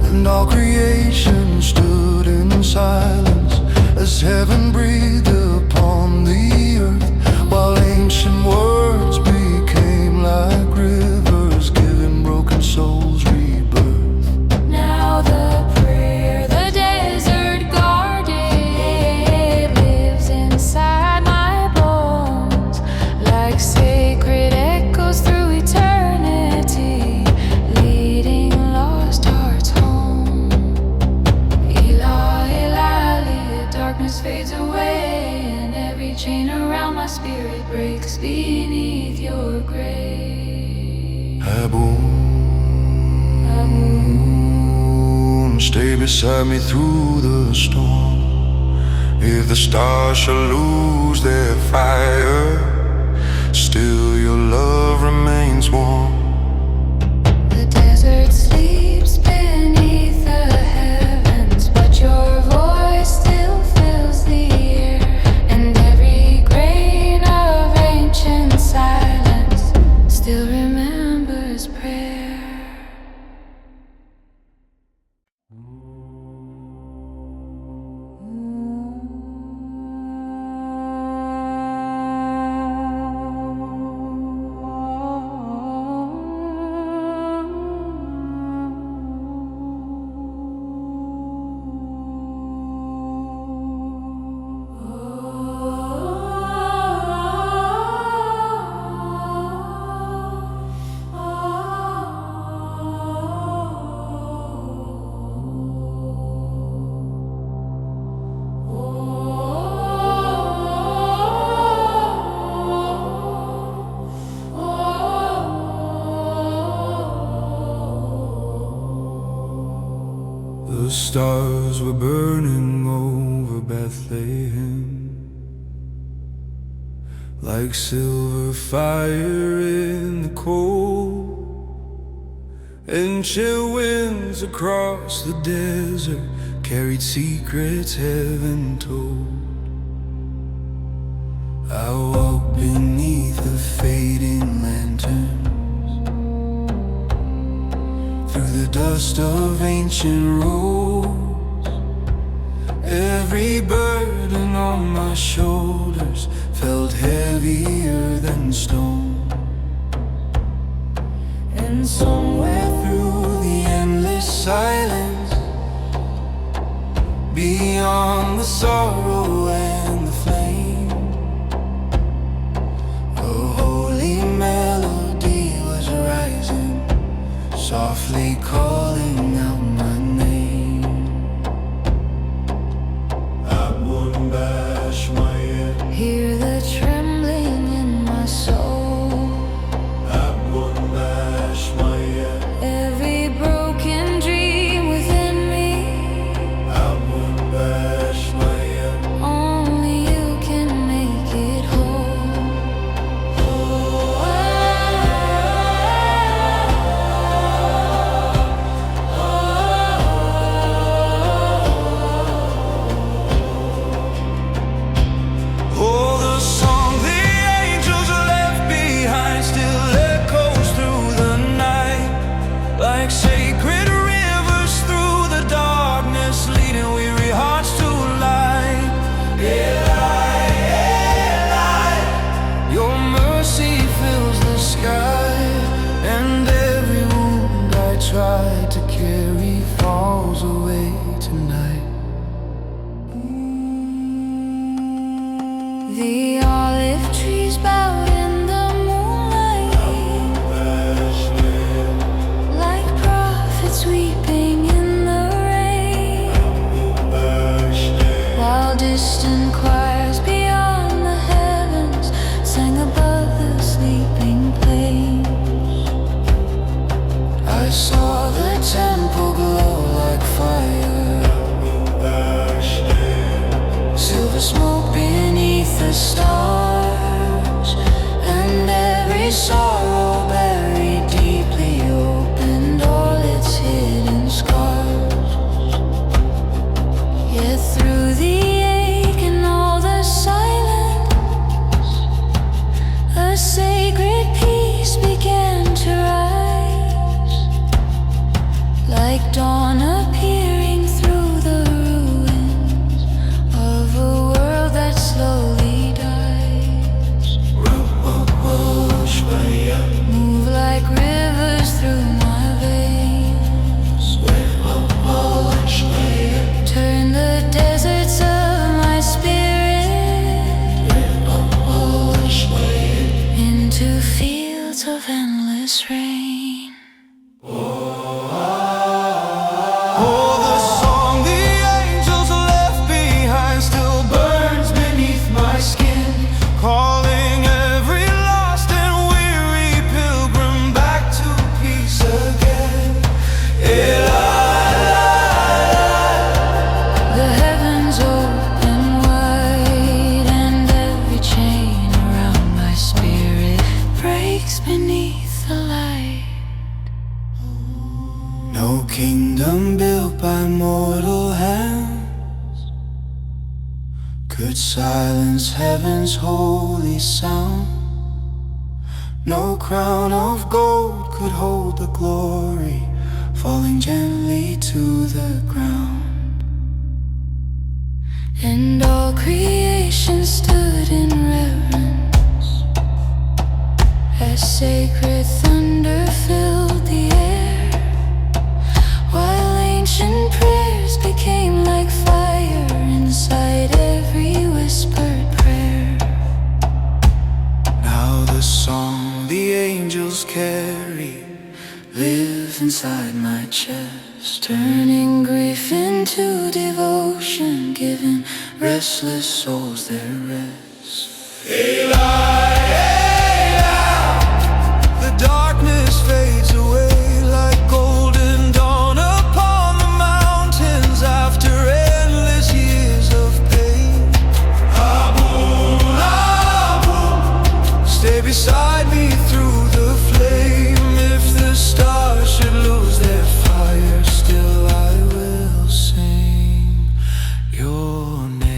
S1: And all creation stood in silence as heaven breathed upon the earth, while ancient words became like rivers, giving broken souls rebirth.
S3: Now the prayer the desert guarded lives inside my bones, like sacred echoes through eternity, leading lost hearts home. Elah, Elah, darkness fades away, and every chain around my spirit breaks beneath your grace.
S1: Stay beside me through the storm. If the stars shall lose their fire, still your love remains warm.
S3: The desert sleeps beneath the heavens, but your voice still fills the air, and every grain of ancient silence still remembers prayer.
S1: The stars were burning over Bethlehem, like silver fire in the cold. And chill winds across the desert carried secrets heaven told. I walked beneath the fading lanterns, through the dust of ancient roads. Every burden on my shoulders felt heavier than stone. And somewhere through the endless silence, beyond the sorrow and the flame, a holy melody was rising, softly calling out my name.
S3: Hear the trembling in my soul, every broken dream within me. Only you can make it whole.
S1: Oh, the song the angels left behind still echoes through the night, like sacred rivers through the darkness, leading weary hearts to light. Eli, Eli, your mercy fills the sky, and every wound I tried to carry falls away tonight.
S3: The olive trees bowed in the moonlight, like prophets weeping in the rain, while distant choirs beyond the heavens sang above the sleeping plains.
S1: I saw the temple glow like fire, silver smoke beneath the stars, and every sorrow buried deeply opened all its hidden scars. Yet through the
S3: dawn appearing through the ruins of a world that slowly dies. Move like rivers through my veins. Turn the deserts of my spirit into fields of endless rain.
S1: Oh, the song the angels left behind still burns beneath my skin, calling every lost and weary pilgrim back to peace again.
S3: The heavens open wide, and every chain around my spirit breaks beneath the light.
S1: No kingdom built by mortal hands could silence heaven's holy sound. No crown of gold could hold the glory falling gently to the ground.
S3: And all creation stood in reverence as sacred thunder filled the air, while ancient prayers became like fire inside every whispered prayer.
S1: Now the song the angels carry lives inside my chest,
S3: Turning grief into devotion, giving restless souls their rest.
S1: the darkness fades away like golden dawn upon the mountains after endless years of pain. Stay beside me through the flame. If the stars should lose their fire, still I will sing your name.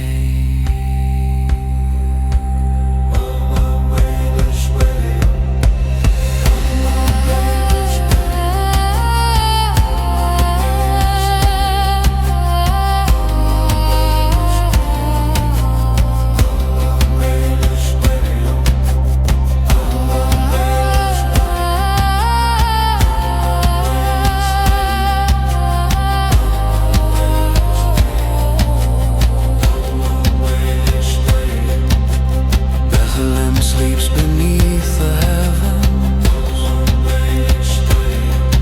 S1: Sleeps beneath the heavens,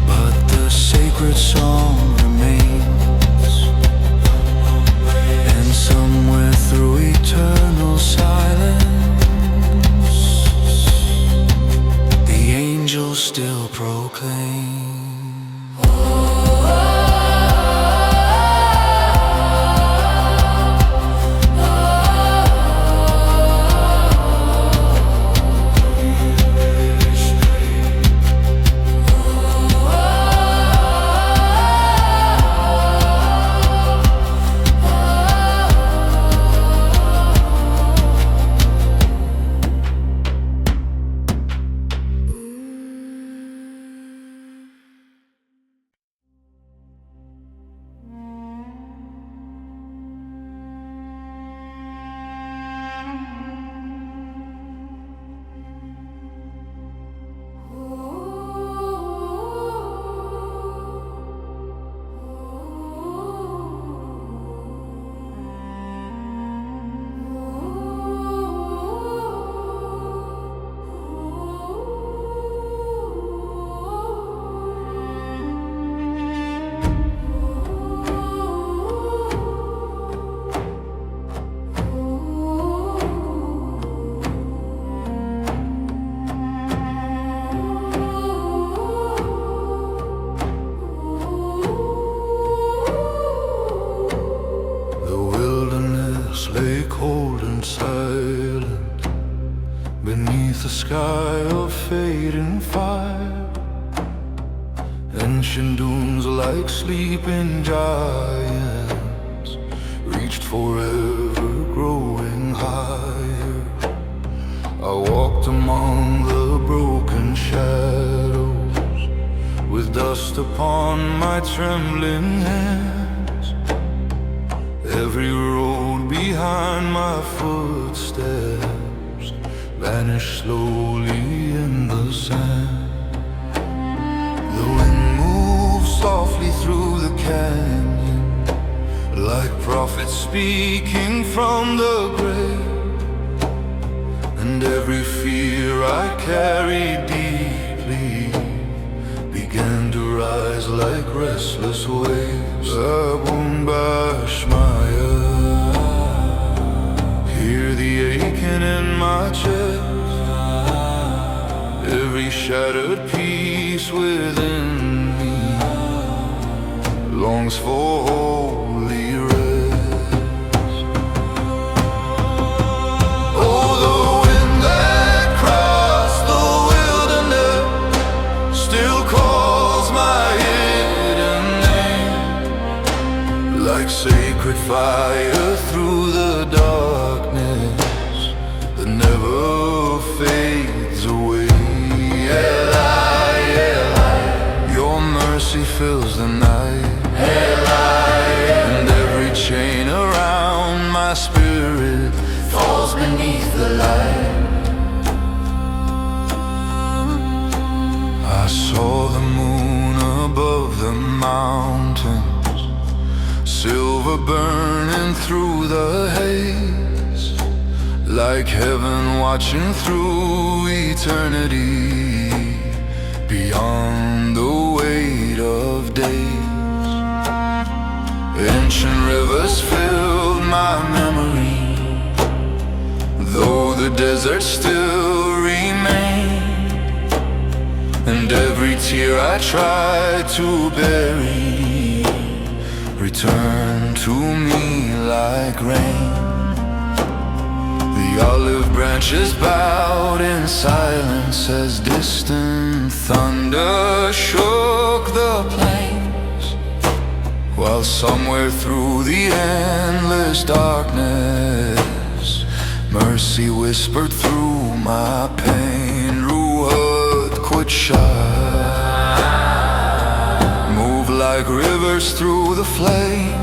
S1: but the sacred song remains. And somewhere through eternal silence, the angels still proclaim. Lay cold and silent beneath a sky of fading fire. Ancient dooms like sleeping giants reached forever, growing higher. I walked among the broken shadows with dust trust upon my trembling hands. Every road behind my footsteps vanish slowly in the sand. The wind moves softly through the canyon, like prophets speaking from the grave. And every fear I carried deeply began to rise like restless waves. Abun Bashmaya, hear the aching in my chest. Every shattered piece within me longs for holy rest. Oh, the wind that crossed the wilderness still calls my hidden name, like sacred fire through the darkness that never fades away. Eli, Eli, your mercy fills the night. Eli, and every chain around my spirit falls beneath the light. I saw the moon above the mountains, silver burning through the haze, like heaven watching through eternity, beyond the weight of days. Ancient rivers filled my memory, though the desert still remained. And every tear I tried to bury returned to me like rain. The olive branches bowed in silence as distant thunder shook the plains, while somewhere through the endless darkness mercy whispered through my pain. Ruhat Kutsha, move like rivers through the flame,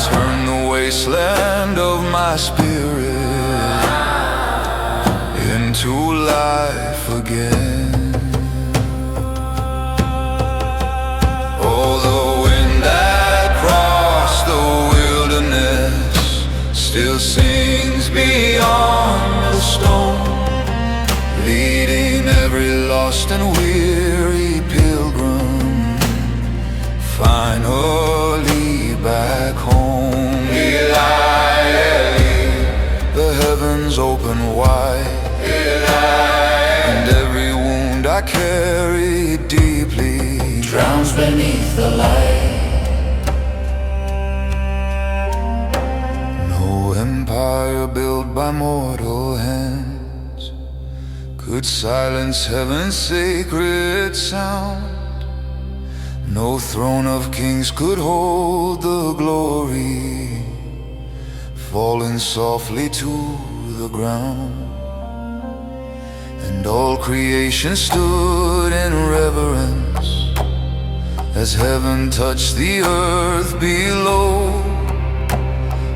S1: turn the wasteland of my spirit into life again. Oh, the wind that crossed the wilderness still sings beyond the stone, leading every lost and weary pilgrim finally back home. Eli, Eli, the heavens open wide. Eli, and every wound I carry deeply drowns beneath the light. No empire built by mortal hands could silence heaven's sacred sound. No throne of kings could hold the glory falling softly to the ground. And all creation stood in reverence as heaven touched the earth below,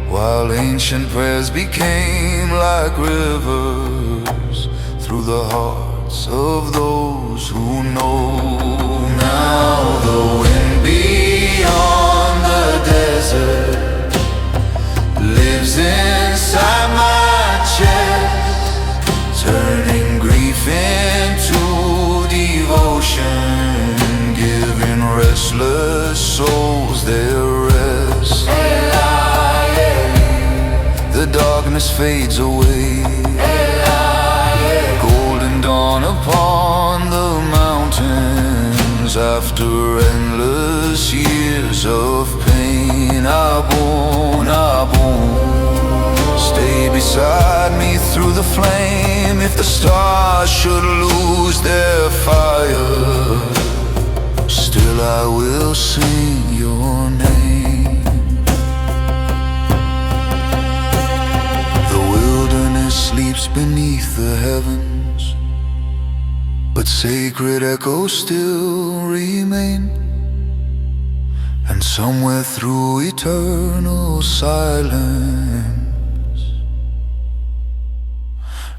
S1: while ancient prayers became like rivers through the hearts of those who know. Now the wind beyond the desert lives inside my chest, turning grief into devotion, giving restless souls their rest. The darkness fades away, golden dawn upon the mountains after endless years of pain. Abun, Abun, stay beside me through the flame. If the stars should lose their fire, still I will sing your name. The wilderness sleeps beneath the heavens, but sacred echoes still remain, and somewhere through eternal silence,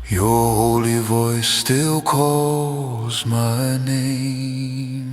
S1: your holy voice still calls my name.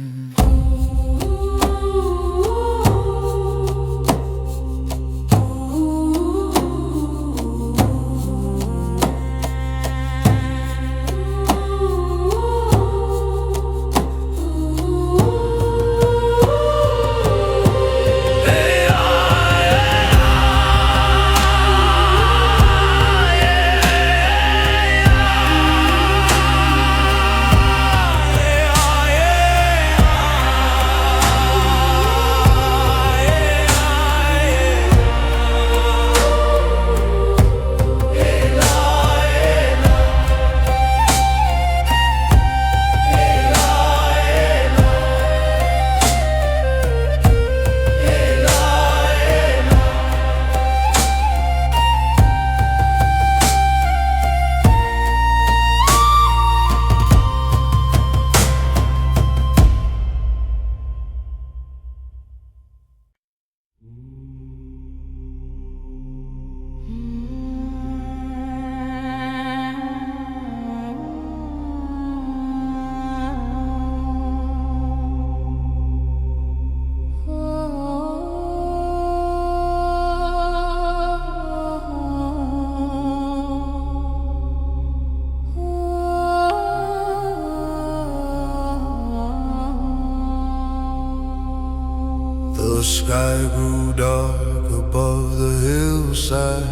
S1: The sky grew dark above the hillside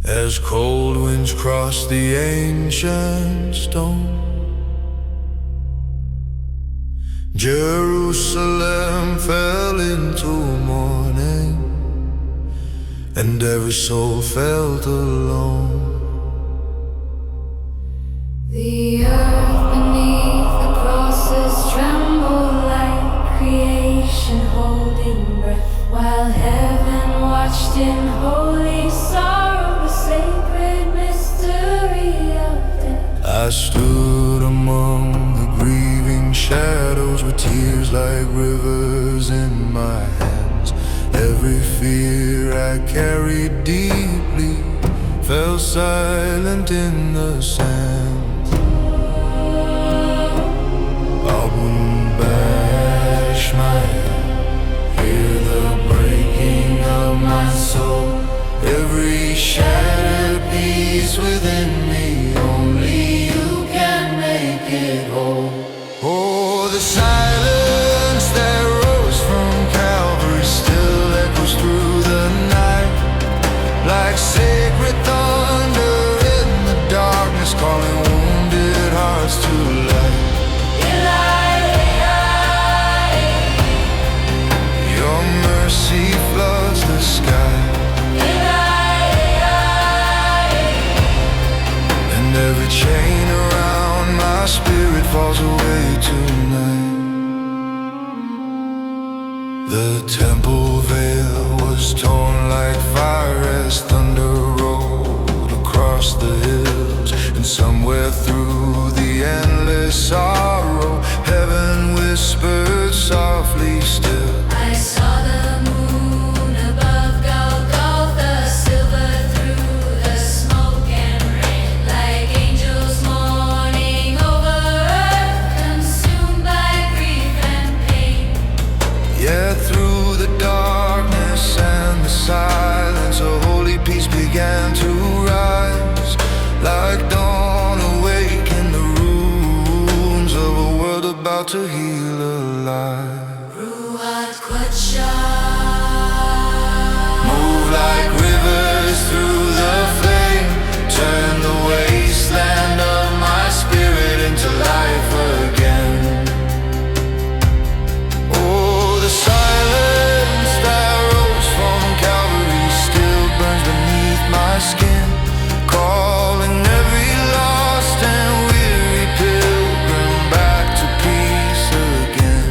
S1: as cold winds crossed the ancient stone. Jerusalem fell into mourning, and every soul felt alone.
S3: The earth beneath the crosses trembled like creation holding breath, while heaven watched in holy sorrow the sacred mystery of death.
S1: I stood among the grieving shadows with tears like rivers in my hands. Every fear I carried deeply fell silent in the sand. I wouldn't bash my head, hear the breaking of my soul. Every shattered piece within me, only you can make it whole. Oh, the silence that rose from Calvary still echoes through the night, like sacred thunder in the darkness, calling wounded hearts to life. Your mercy floods the sky, and every chain around my spirit falls away tonight. The temple veil was torn like fire as thunder rolled across the hills, and somewhere through the endless sorrow, heaven whispered softly still.
S3: I saw the moon above Golgotha, silver through the smoke and rain, like angels mourning over earth, consumed by grief and pain.
S1: Yet through the darkness and the silence, a holy peace began to rise, like dawn awake in the ruins of a world about to heal alive.
S3: Ruach Qudsha,
S1: Move like rivers through the flame, turn the wasteland of my spirit into life again. Oh, the silence that rose from Calvary still burns beneath my skin, calling every lost and weary pilgrim back to peace again.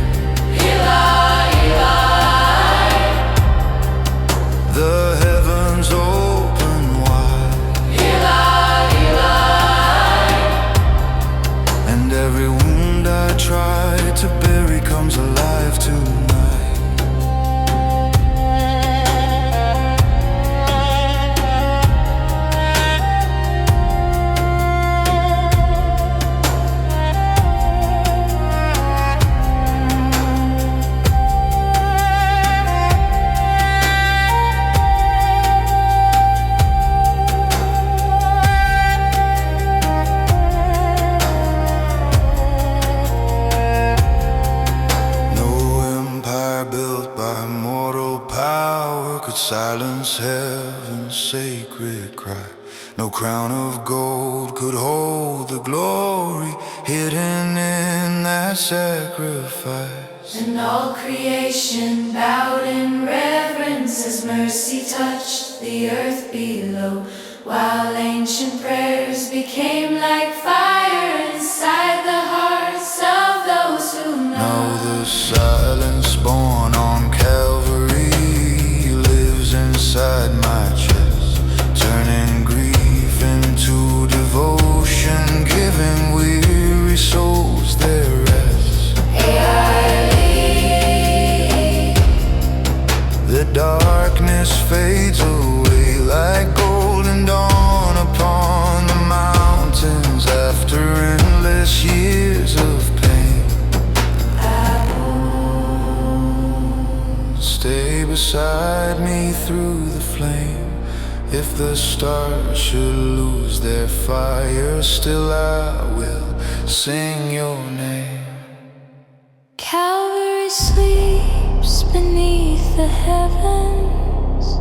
S1: No crown of gold could hold the glory hidden in that sacrifice.
S2: And all creation bowed in reverence as mercy touched the earth below, while ancient prayers became like fire inside the hearts of those who know.
S1: Now the silence born on Calvary lives inside my chest, turning grief into devotion, giving weary souls their rest. The darkness fades away like golden dawn upon the mountains after endless years of pain. Stay beside me through the flame. If the stars should lose their fire, still I will sing your name.
S3: Calvary sleeps beneath the heavens,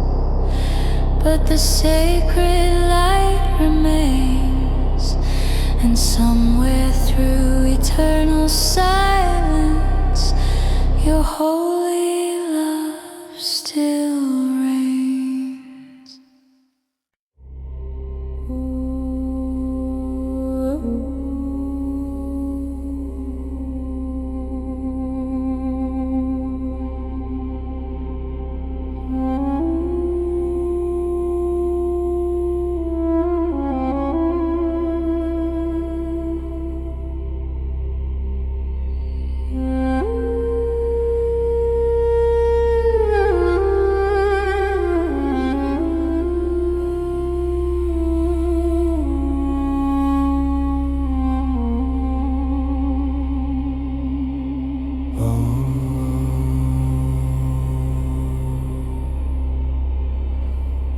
S3: but the sacred light remains, and somewhere through eternal silence, your holy love still reigns.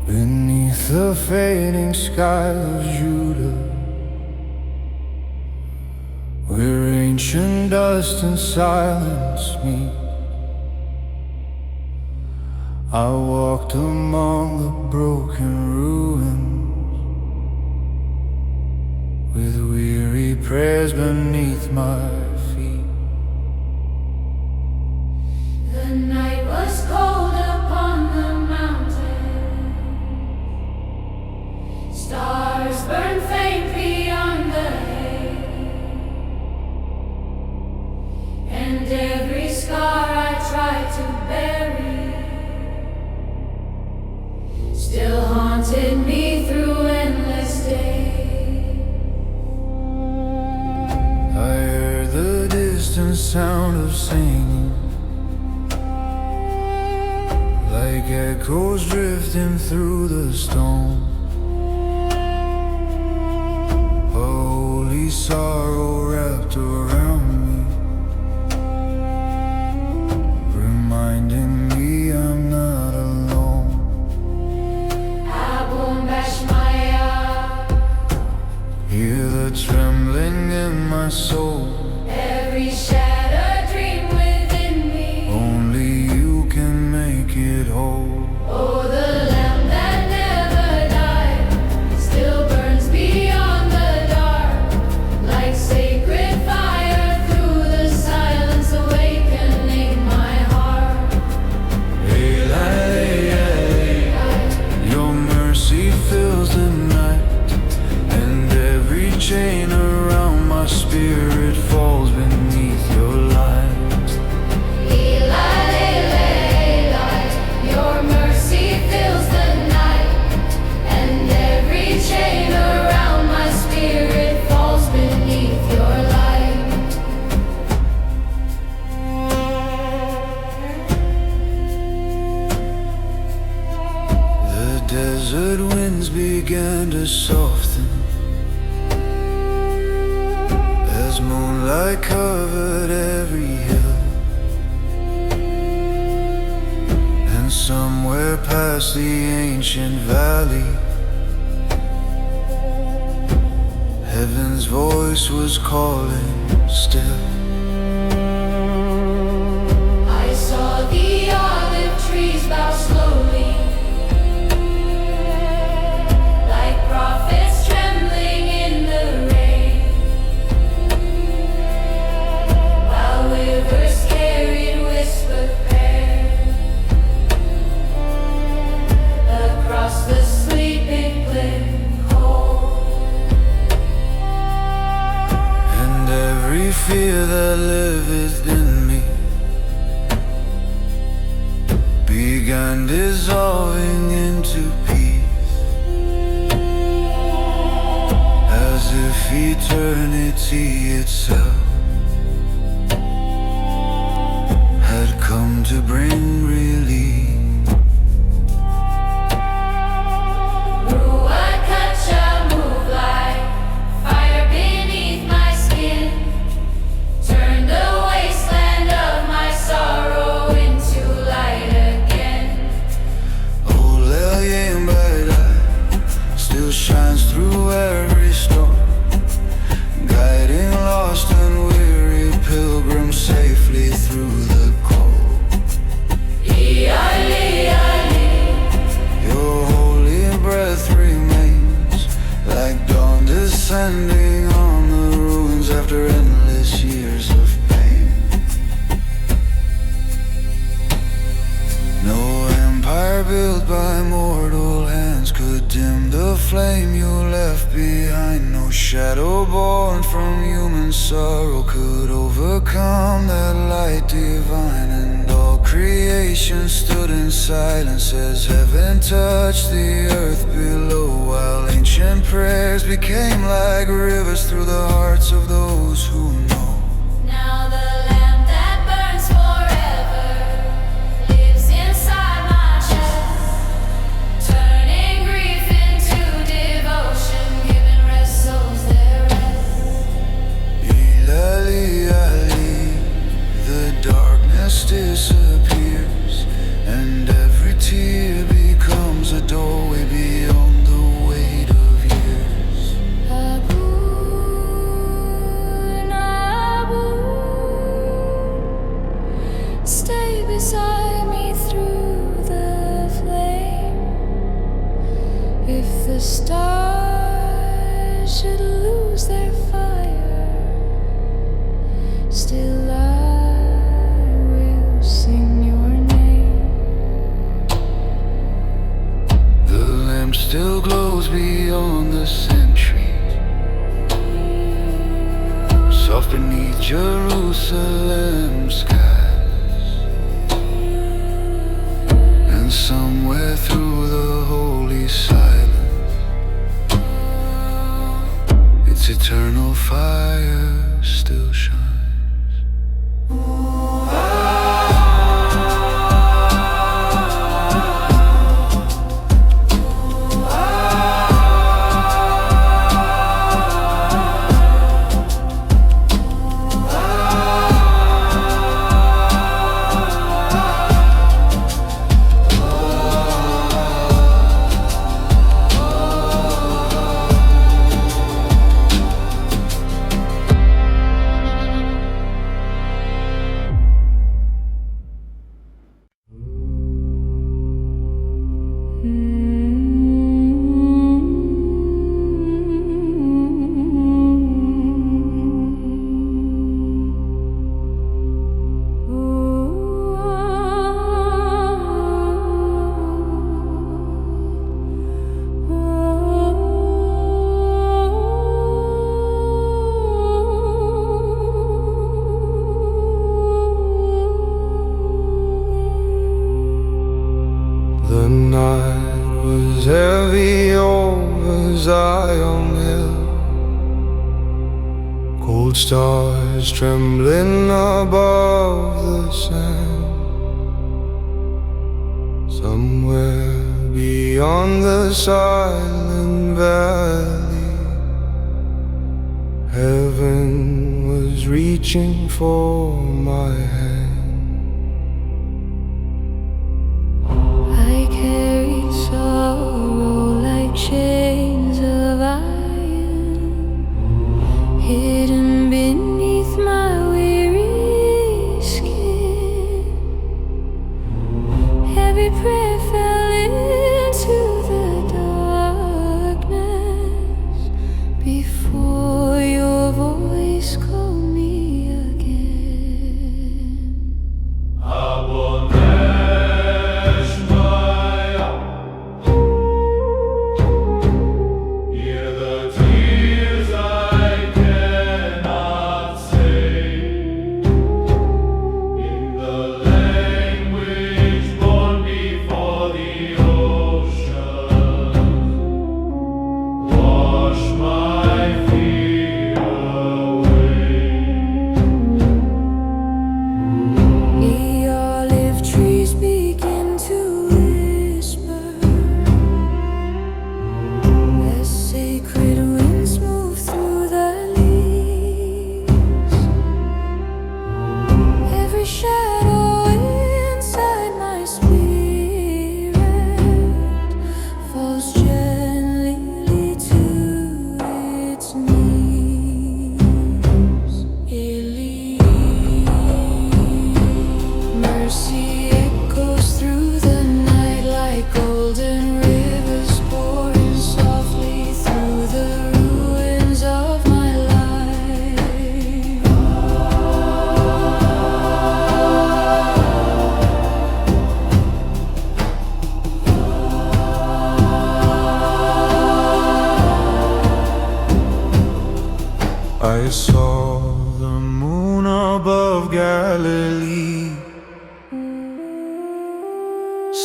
S1: Beneath the fading sky of Judah, where ancient dust and silence meet, I walked among the broken ruins, with weary prayers beneath my feet.
S2: The night was cold upon the mountain. Stars burn faint beyond the haze, and every scar I tried to bury still haunted me through endless days.
S1: I heard the distant sound of singing, like echoes drifting through the storm. Holy sorrow wrapped around me, reminding me I'm not alone. Hear the trembling in my soul.
S2: Every shattered dream within me.
S1: Only you can make it whole.
S2: Oh, the lamp that never died still burns beyond the dark, like sacred fire through the silence, awakening my heart.
S1: Your mercy fills the night, and every chain around my spirit falls beneath your light.
S2: Your mercy fills the night, and every chain around my spirit falls beneath your light.
S1: The desert winds began to soften as moonlight covered every hill, and somewhere past the ancient valley, heaven's voice was calling still.
S2: I saw the olive trees bow slowly, like prophets
S1: every fear that liveth in me began dissolving into peace, as if eternity itself had come to bring relief. Shines through every storm, guiding lost and weary pilgrims safely through the cold. Your holy breath remains like dawn descending on the ruins after endless years of pain. No empire built by mortal hands could dim the flame you left behind. No shadow born from human sorrow could overcome that light divine. And all creation stood in silence as heaven touched the earth below, while ancient prayers became like rivers through the hearts of those who know. Disappears, and every tear becomes a doorway beyond the weight of years.
S3: Abu, Abu, stay beside me through the flame. If the stars should lose their fire, still sing your name.
S1: The lamp still glows beyond the centuries, soft beneath Jerusalem's skies, and somewhere through the holy silence, its eternal fire still shines. The night was heavy over Zion Hill, cold stars trembling above the sand. Somewhere beyond the silent valley, heaven was reaching for my hand.
S3: I carried sorrow like chains of iron, hidden beneath my weary skin. Every prayer fell into the darkness before your voice called me again.
S1: saw the moon above Galilee,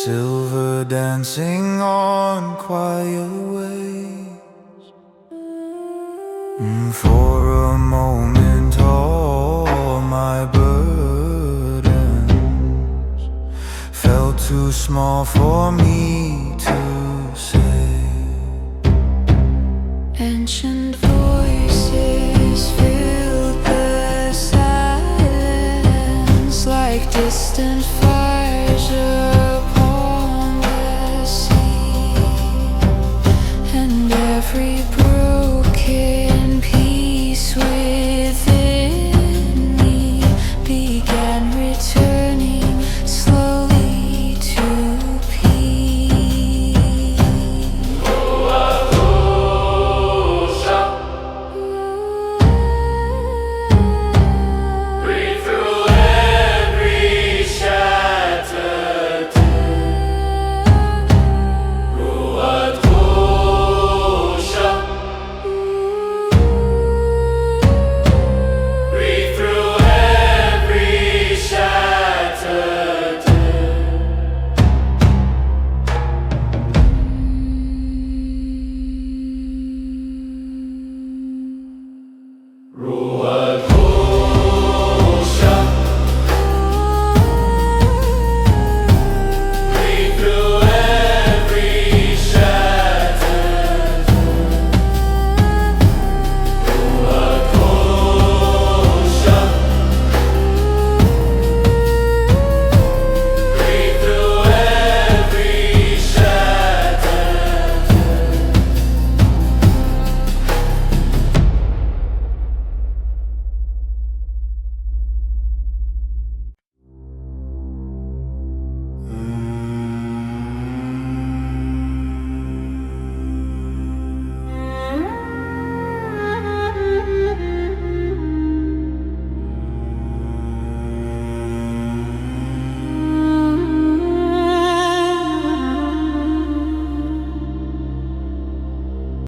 S1: silver dancing on quiet waves. For a moment all my burdens felt too small for me to say.
S3: Ancient voices filled the silence like distant